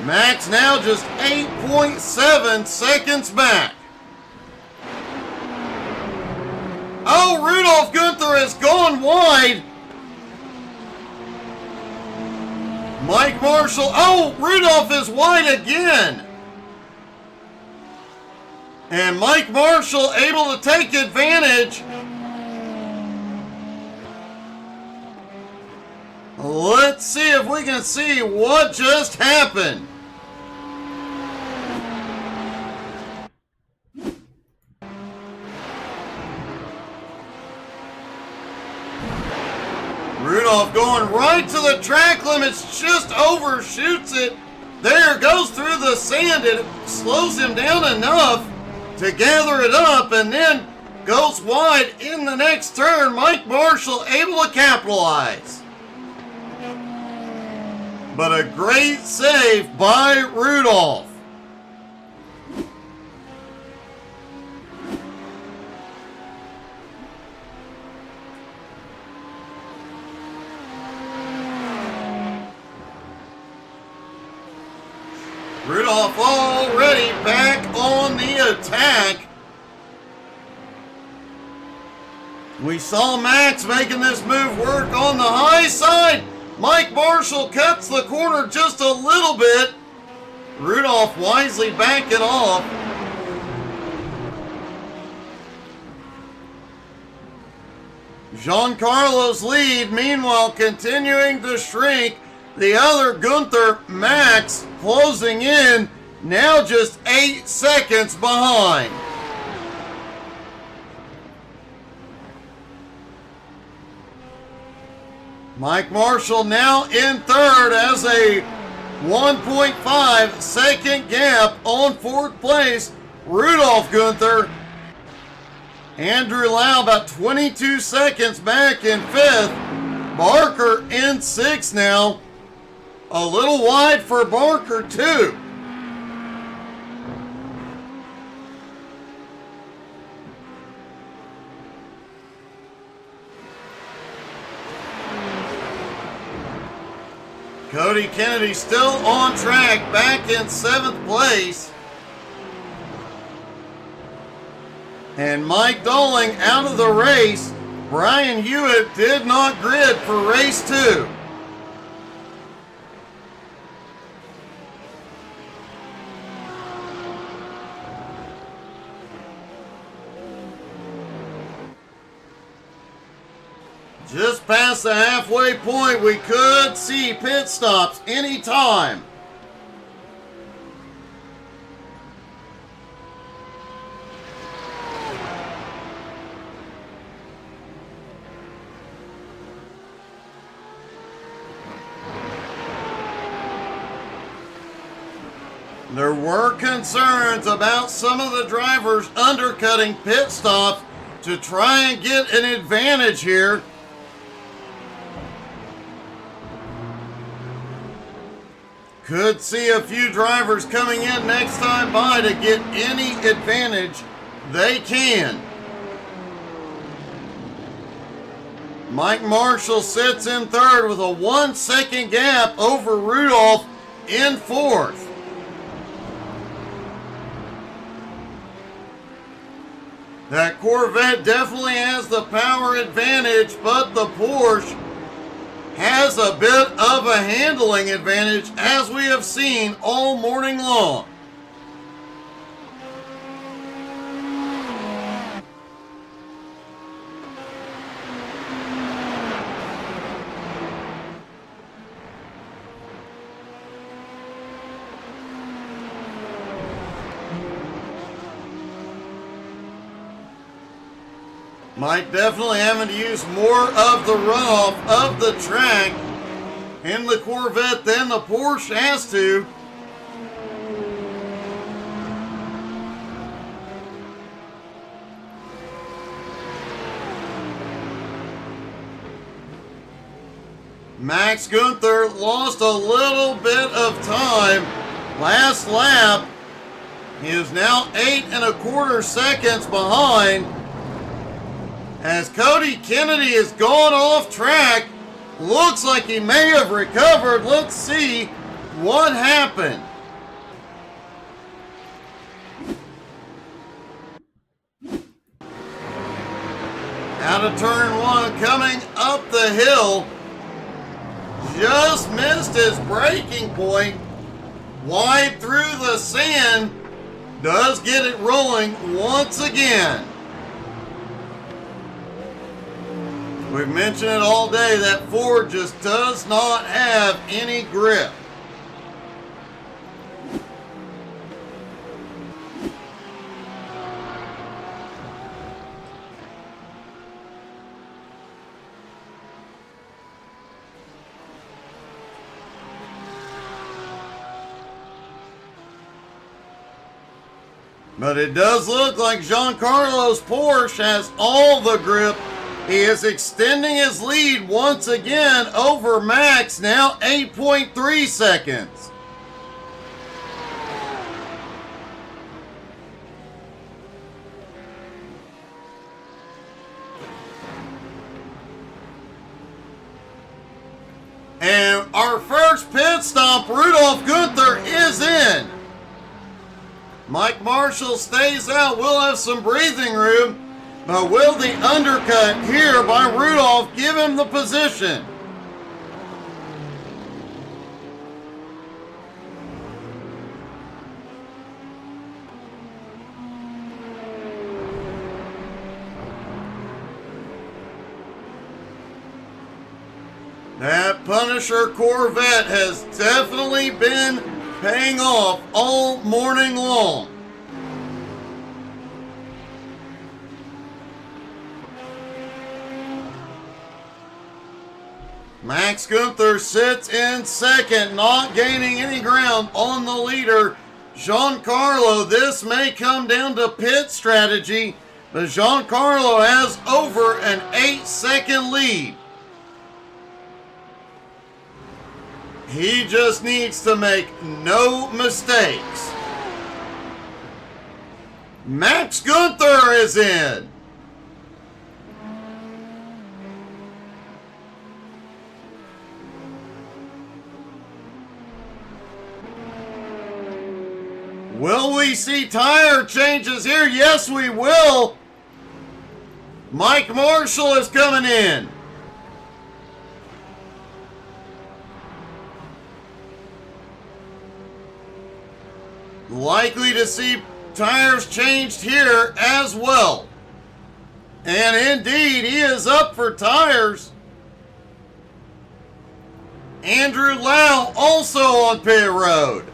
Max now just 8.7 seconds back. Oh, Rudolph Gunther has gone wide. Mike Marshall, oh, Rudolph is wide again. And Mike Marshall able to take advantage. Let's see if we can see what just happened. Rudolph going right to the track limits, just overshoots it. There, goes through the sand. It slows him down enough to gather it up and then goes wide in the next turn. Mike Marshall able to capitalize. But a great save by Rudolph. Rudolph already back on the attack. We saw Max making this move work on the high side. Mike Marshall cuts the corner just a little bit. Rudolph wisely backing off. Giancarlo's lead, meanwhile, continuing to shrink. The other Gunther, Max, closing in, now just 8 seconds behind. Mike Marshall now in third as a 1.5 second gap on fourth place. Rudolph Gunther. Andrew Lau about 22 seconds back in fifth. Barker in sixth now. A little wide for Barker too. Cody Kennedy still on track, back in seventh place. And Mike Dolling out of the race. Brian Hewitt did not grid for race 2. Just past the halfway point, we could see pit stops anytime. There were concerns about some of the drivers undercutting pit stops to try and get an advantage here. Could see a few drivers coming in next time by to get any advantage they can. Mike Marshall sits in third with a 1 second gap over Rudolph in fourth. That Corvette definitely has the power advantage, but the Porsche has a bit of a handling advantage, as we have seen all morning long. Mike definitely having to use more of the runoff of the track in the Corvette than the Porsche has to. Max Gunther lost a little bit of time last lap. He is now 8 1/4 seconds behind. As Cody Kennedy has gone off track, looks like he may have recovered. Let's see what happened. Out of turn one, coming up the hill. Just missed his braking point. Wide through the sand. Does get it rolling once again. We've mentioned it all day, that Ford just does not have any grip. But it does look like Giancarlo's Porsche has all the grip. He is extending his lead once again over Max, now 8.3 seconds. And our first pit stop, Rudolph Gunther is in. Mike Marshall stays out. We'll have some breathing room. But will the undercut here by Rudolph give him the position? That Punisher Corvette has definitely been paying off all morning long. Max Gunther sits in second, not gaining any ground on the leader, Giancarlo. This may come down to pit strategy, but Giancarlo has over an 8-second lead. He just needs to make no mistakes. Max Gunther is in. Will we see tire changes here? Yes, we will. Mike Marshall is coming in. Likely to see tires changed here as well. And indeed, he is up for tires. Andrew Lau also on pit road.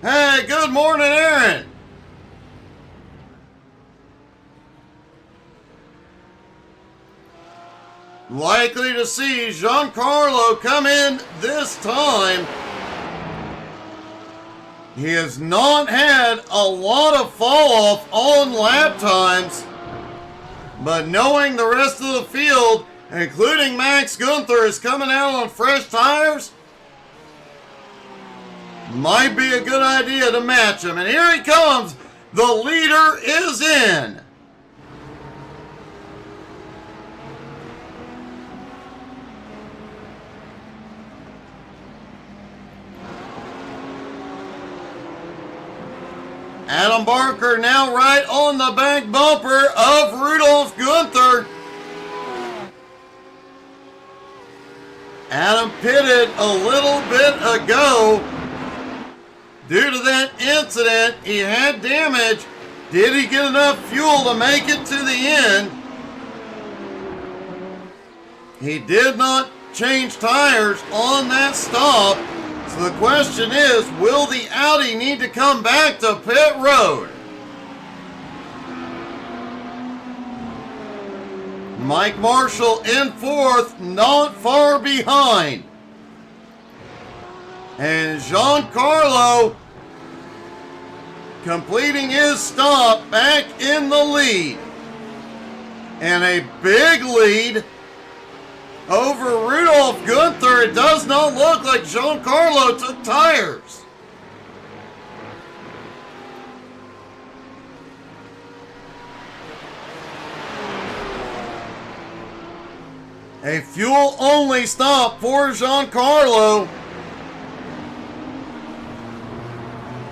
Hey, good morning, Aaron. Likely to see Giancarlo come in this time. He has not had a lot of fall off on lap times, but knowing the rest of the field, including Max Gunther, is coming out on fresh tires, might be a good idea to match him. And here he comes. The leader is in. Adam Barker now right on the back bumper of Rudolph Gunther. Adam pitted a little bit ago. Due to that incident, he had damage. Did he get enough fuel to make it to the end? He did not change tires on that stop. So the question is, will the Audi need to come back to pit road? Mike Marshall in fourth, not far behind. And Giancarlo completing his stop back in the lead. And a big lead over Rudolph Gunther. It does not look like Giancarlo took tires. A fuel-only stop for Giancarlo.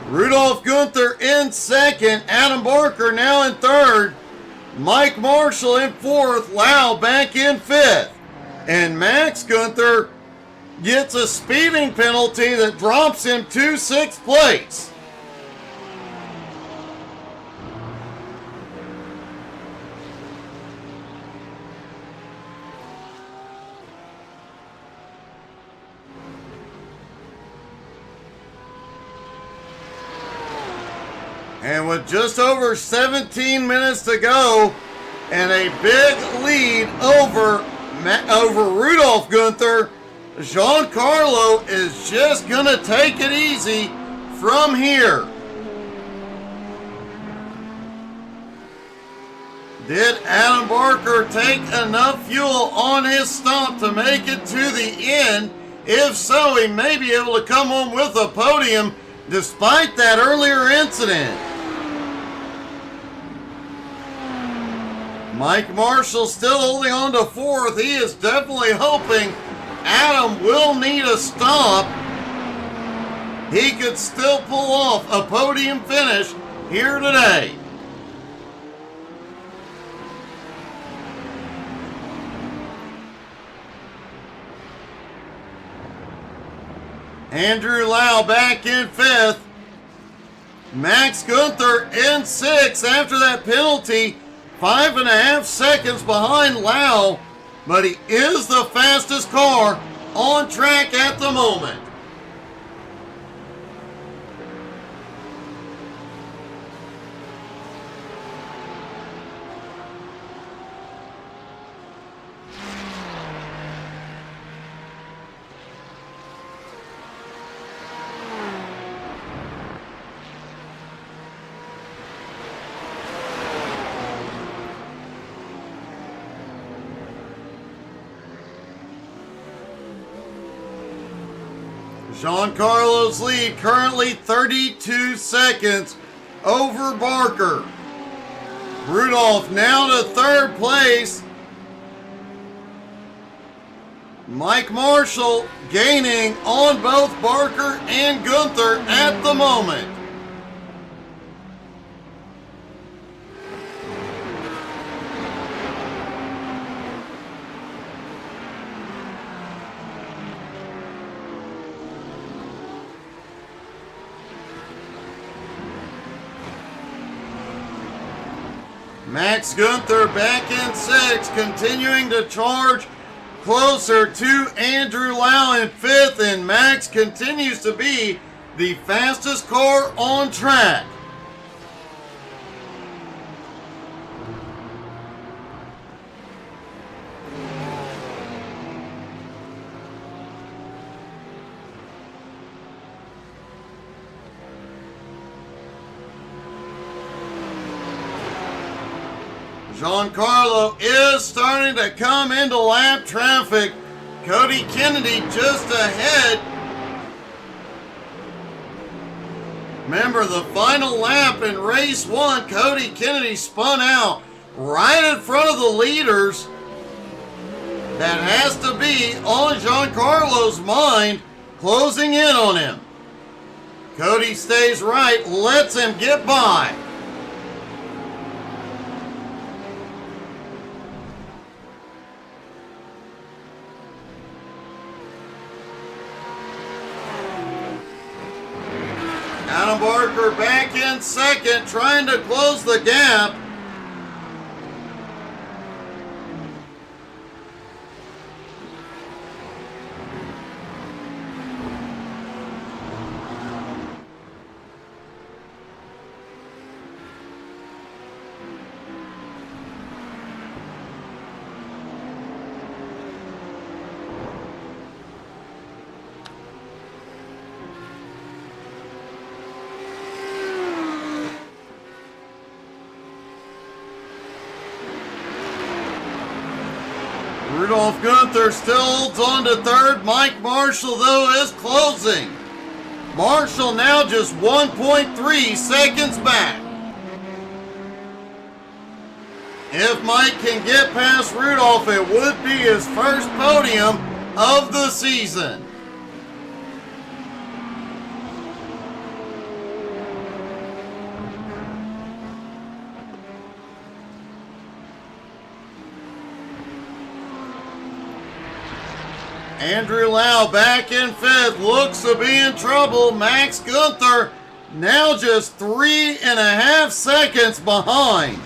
Rudolph Gunther in second. Adam Barker now in third. Mike Marshall in fourth. Lau back in fifth. And Max Gunther gets a speeding penalty that drops him to sixth place. And with just over 17 minutes to go and a big lead over Rudolph Gunther, Giancarlo is just going to take it easy from here. Did Adam Barker take enough fuel on his stop to make it to the end? If so, he may be able to come home with a podium despite that earlier incident. Mike Marshall still holding on to fourth. He is definitely hoping Adam will need a stop. He could still pull off a podium finish here today. Andrew Lau back in fifth. Max Gunther in sixth after that penalty. 5.5 seconds behind Lau, but he is the fastest car on track at the moment. Giancarlo's lead currently 32 seconds over Barker. Rudolph now to third place. Mike Marshall gaining on both Barker and Gunther at the moment. Max Gunther back in sixth, continuing to charge closer to Andrew Lau in fifth, and Max continues to be the fastest car on track. Giancarlo is starting to come into lap traffic. Cody Kennedy just ahead. Remember, the final lap in race one, Cody Kennedy spun out right in front of the leaders. That has to be on Giancarlo's mind, closing in on him. Cody stays right, lets him get by. Adam Barker back in second, trying to close the gap. Rudolph Gunther still holds on to third. Mike Marshall, though, is closing. Marshall now just 1.3 seconds back. If Mike can get past Rudolph, it would be his first podium of the season. Andrew Lau back in fifth, looks to be in trouble. Max Gunther now just 3.5 seconds behind.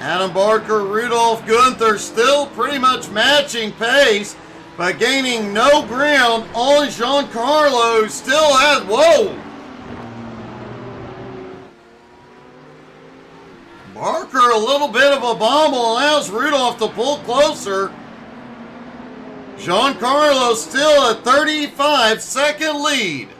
Adam Barker, Rudolph Gunther still pretty much matching pace, but gaining no ground on Giancarlo, who still has, whoa! Barker, a little bit of a bobble, allows Rudolph to pull closer. Giancarlo still a 35-second lead.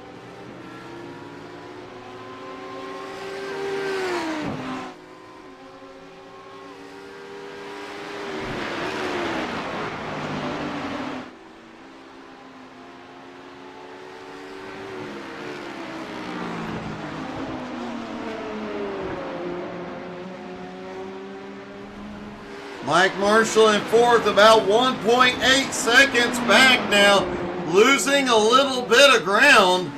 Mike Marshall in fourth, about 1.8 seconds back now, losing a little bit of ground.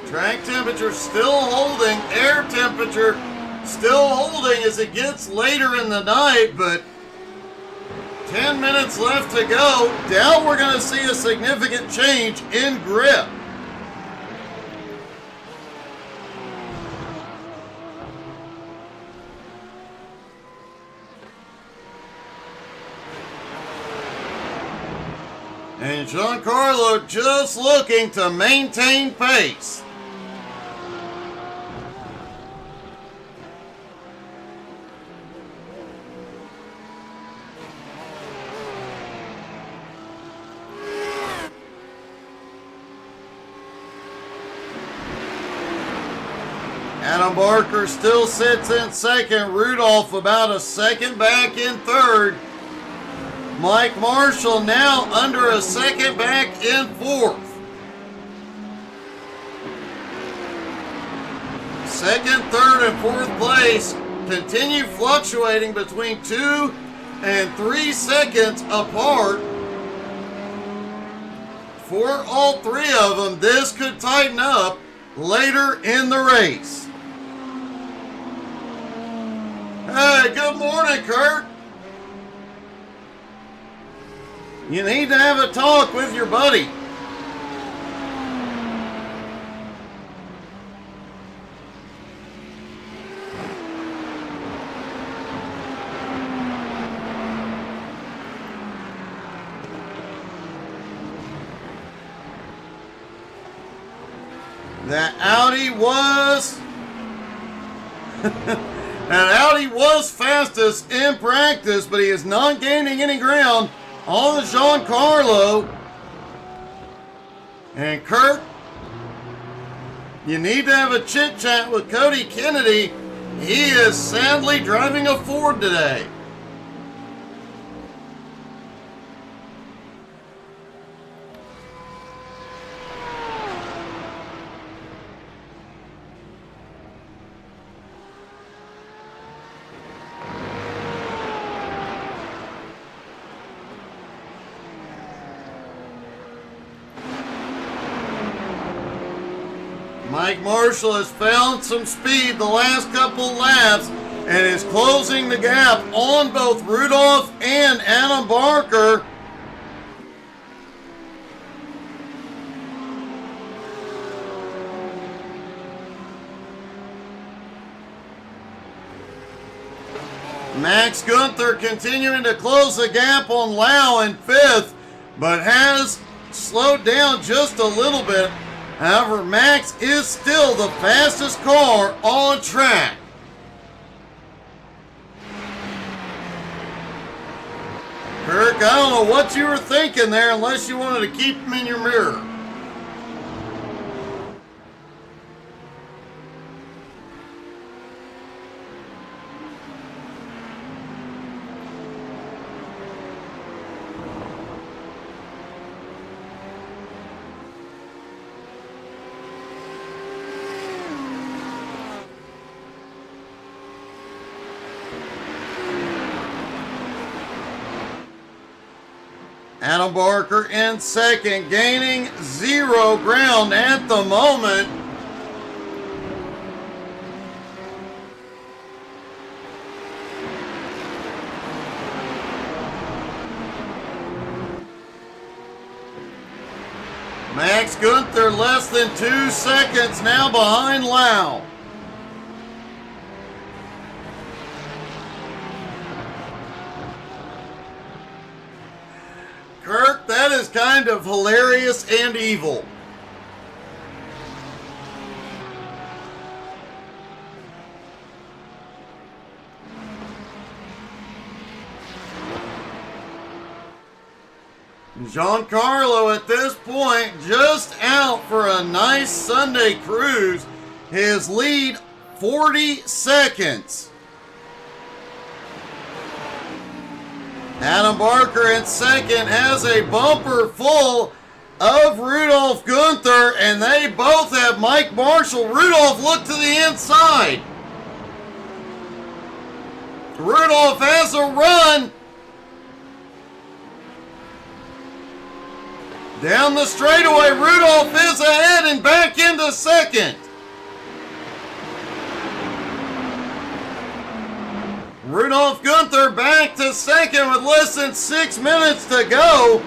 Track temperature still holding, air temperature still holding as it gets later in the night, but 10 minutes left to go. Doubt we're going to see a significant change in grip. And Giancarlo just looking to maintain pace. Adam Barker still sits in second. Rudolph about a second back in third. Mike Marshall now under a second back in fourth. Second, third, and fourth place continue fluctuating between 2 and 3 seconds apart. For all three of them, this could tighten up later in the race. Hey, good morning, Kurt. You need to have a talk with your buddy. That Audi was... That Audi was fastest in practice, but he is not gaining any ground on Giancarlo. And Kurt, you need to have a chit-chat with Cody Kennedy He is sadly driving a Ford today. Mike Marshall has found some speed the last couple laps and is closing the gap on both Rudolph and Adam Barker. Max Gunther continuing to close the gap on Lau in 5th, but has slowed down just a little bit. However, Max is still the fastest car on track. Kirk, I don't know what you were thinking there unless you wanted to keep him in your mirror. Adam Barker in 2nd, gaining 0 ground at the moment. Max Gunther less than 2 seconds now behind Lau. Kirk, that is kind of hilarious and evil. Giancarlo at this point just out for a nice Sunday cruise. His lead 40 seconds. Adam Barker in 2nd has a bumper full of Rudolph Gunther, and they both have Mike Marshall. Rudolph look to the inside. Rudolph has a run. Down the straightaway, Rudolph is ahead and back into 2nd. Rudolph Gunther back to 2nd with less than 6 minutes to go.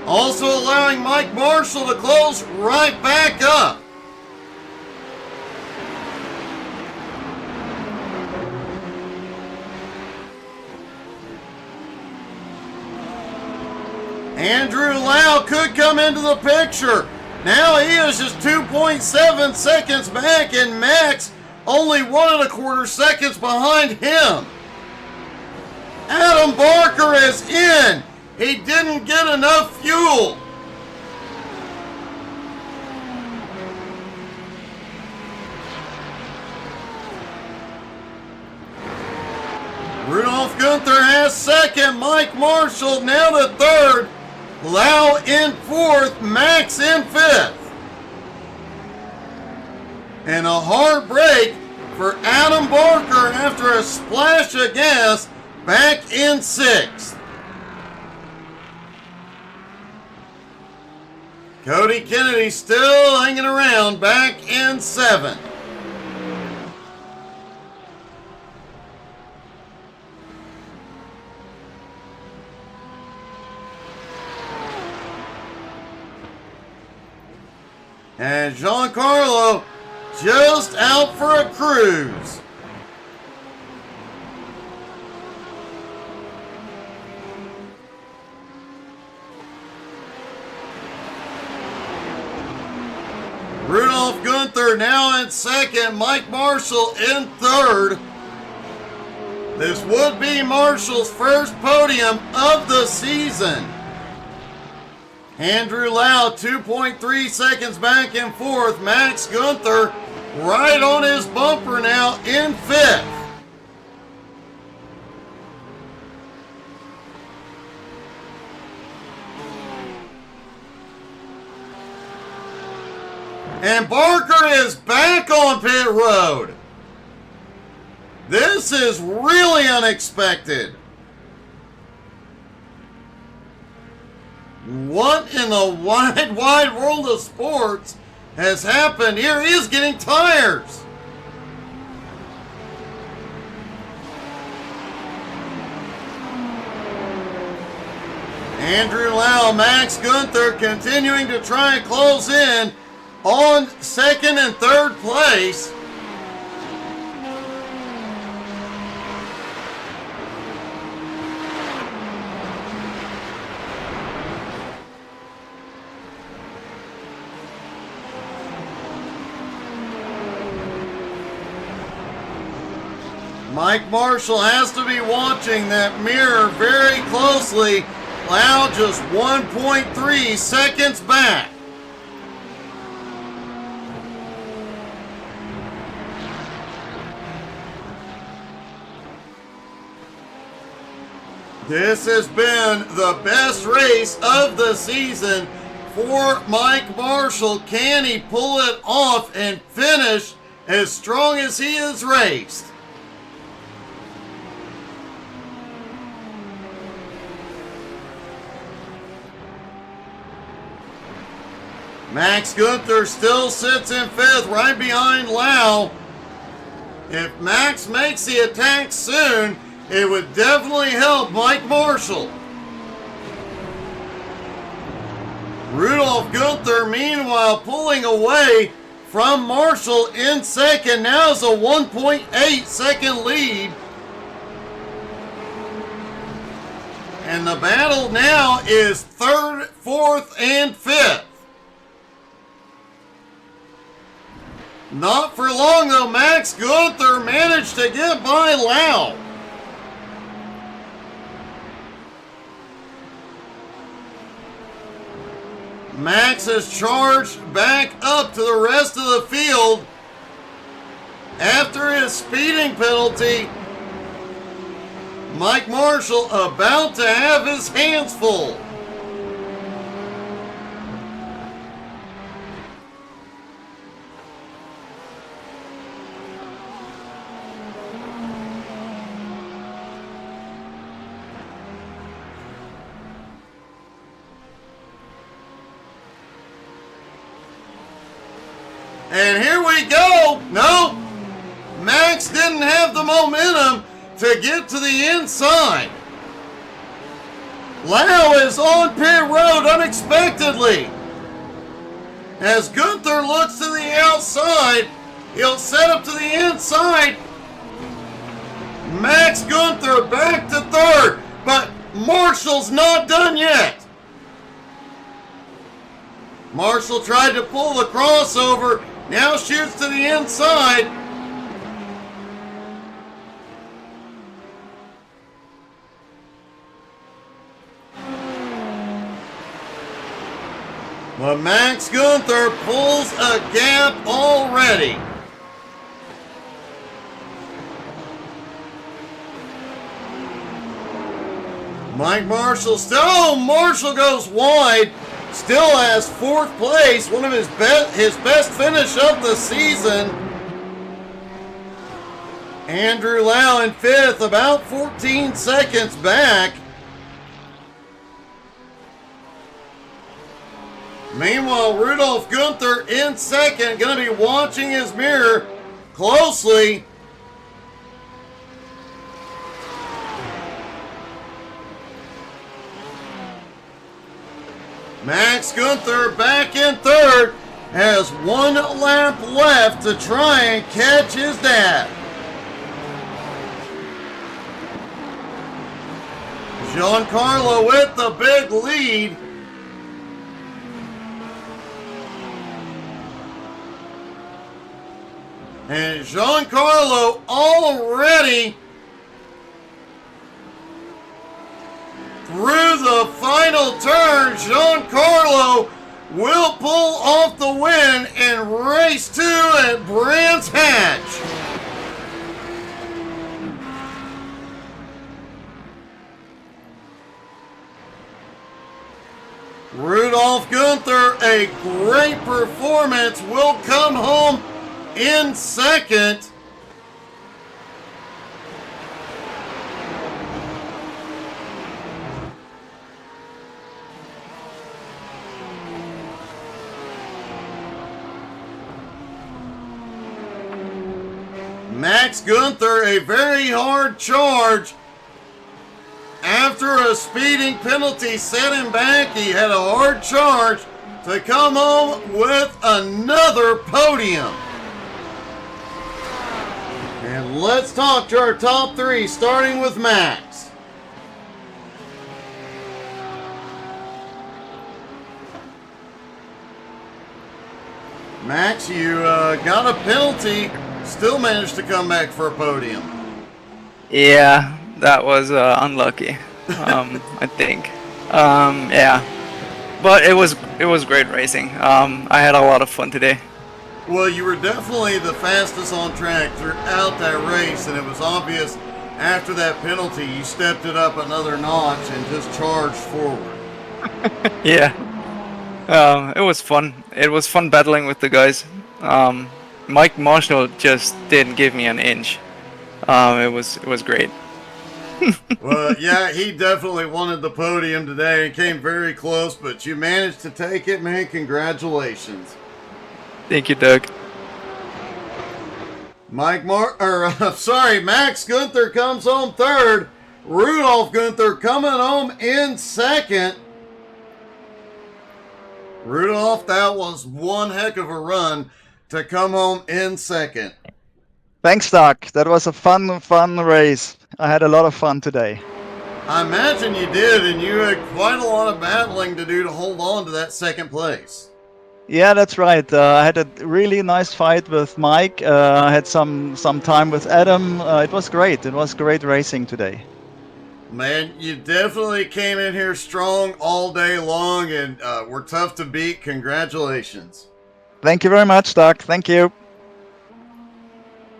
Also allowing Mike Marshall to close right back up. Andrew Lau could come into the picture. Now he is just 2.7 seconds back, and Max only 1.25 seconds behind him. Adam Barker is in. He didn't get enough fuel. Rudolph Gunther has 2nd. Mike Marshall now to 3rd. Lau in 4th. Max in 5th. And a hard break for Adam Barker after a splash of gas back in 6th. Cody Kennedy still hanging around back in 7th. And Giancarlo just out for a cruise. Rudolph Gunther now in 2nd, Mike Marshall in 3rd. This would be Marshall's first podium of the season. Andrew Lau 2.3 seconds back in 4th. Max Gunther right on his bumper now in 5th. And Barker is back on pit road. This is really unexpected. What in the wide, wide world of sports has happened here? He is getting tires. Andrew Lau, Max Gunther continuing to try and close in on 2nd and 3rd place. Mike Marshall has to be watching that mirror very closely. Lau just 1.3 seconds back. This has been the best race of the season for Mike Marshall. Can he pull it off and finish as strong as he has raced? Max Gunther still sits in 5th, right behind Lau. If Max makes the attack soon, it would definitely help Mike Marshall. Rudolph Gunther, meanwhile, pulling away from Marshall in 2nd. Now is a 1.8 second lead. And the battle now is 3rd, 4th, and 5th. Not for long, though. Max Gunther managed to get by Lau. Max has charged back up to the rest of the field after his speeding penalty. Mike Marshall about to have his hands full. And here we go. No, Max didn't have the momentum to get to the inside. Lau is on pit road unexpectedly. As Gunther looks to the outside, he'll set up to the inside. Max Gunther back to 3rd, but Marshall's not done yet. Marshall tried to pull the crossover, now shoots to the inside. But Max Gunther pulls a gap already. Mike Marshall still, oh, Marshall goes wide. Still has 4th place, one of his best finish of the season. Andrew Lau in 5th, about 14 seconds back. Meanwhile, Rudolph Gunther in 2nd, going to be watching his mirror closely. Max Gunther back in 3rd, has 1 lap left to try and catch his dad. Giancarlo with the big lead. And Giancarlo already through the final turn. Giancarlo will pull off the win in race 2 at Brands Hatch. Rudolph Gunther, a great performance, will come home in second. Max Gunther, a very hard charge. After a speeding penalty set him back, he had a hard charge to come home with another podium. And let's talk to our top 3, starting with Max. Max, you got a penalty, still managed to come back for a podium. Yeah, that was unlucky. I think. Yeah, but it was great racing. I had a lot of fun today. Well, you were definitely the fastest on track throughout that race, and it was obvious after that penalty you stepped it up another notch and just charged forward. Yeah, it was fun. It was fun battling with the guys. Mike Marshall just didn't give me an inch. It was great. Well, yeah, he definitely wanted the podium today and came very close, but you managed to take it, man. Congratulations. Thank you, Doug. Max Gunther comes home third. Rudolph Gunther coming home in second. Rudolph, that was one heck of a run to come home in second. Thanks, Doc. That was a fun race. I had a lot of fun today. I imagine you did, and you had quite a lot of battling to do to hold on to that second place. Yeah, that's right. I had a really nice fight with Mike. I had some time with Adam. It was great. It was great racing today. Man, you definitely came in here strong all day long, and were tough to beat. Congratulations. Thank you very much, Doc. Thank you.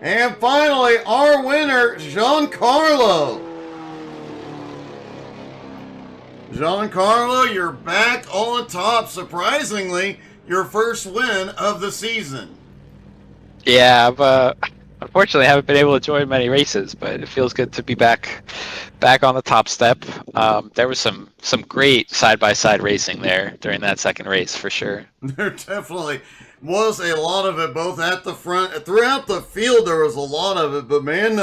And finally, our winner, Giancarlo. Giancarlo, you're back on top. Surprisingly, your first win of the season. Yeah, unfortunately, I haven't been able to join many races, but it feels good to be back on the top step. There was some great side-by-side racing there during that second race, for sure. There definitely was a lot of it, both at the front, throughout the field. There was a lot of it, but man,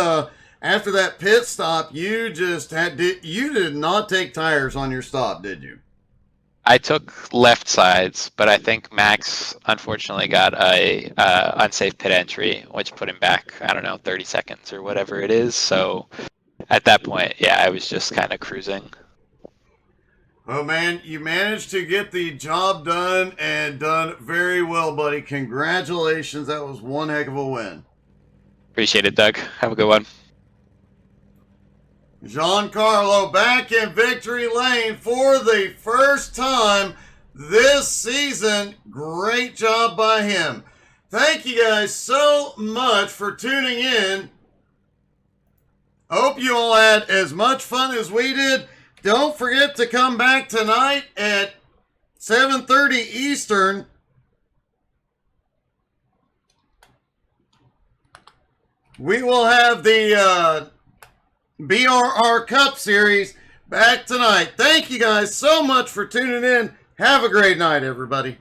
after that pit stop, you did not take tires on your stop, did you? I took left sides, but I think Max unfortunately got a unsafe pit entry, which put him back, I don't know, 30 seconds or whatever it is. So at that point, yeah, I was just kind of cruising. Oh man, you managed to get the job done and done very well, buddy. Congratulations. That was one heck of a win. Appreciate it, Doug. Have a good one. Giancarlo back in victory lane for the first time this season. Great job by him. Thank you guys so much for tuning in. Hope you all had as much fun as we did. Don't forget to come back tonight at 7:30 Eastern. We will have the BRR Cup Series back tonight. Thank you guys so much for tuning in. Have a great night, everybody.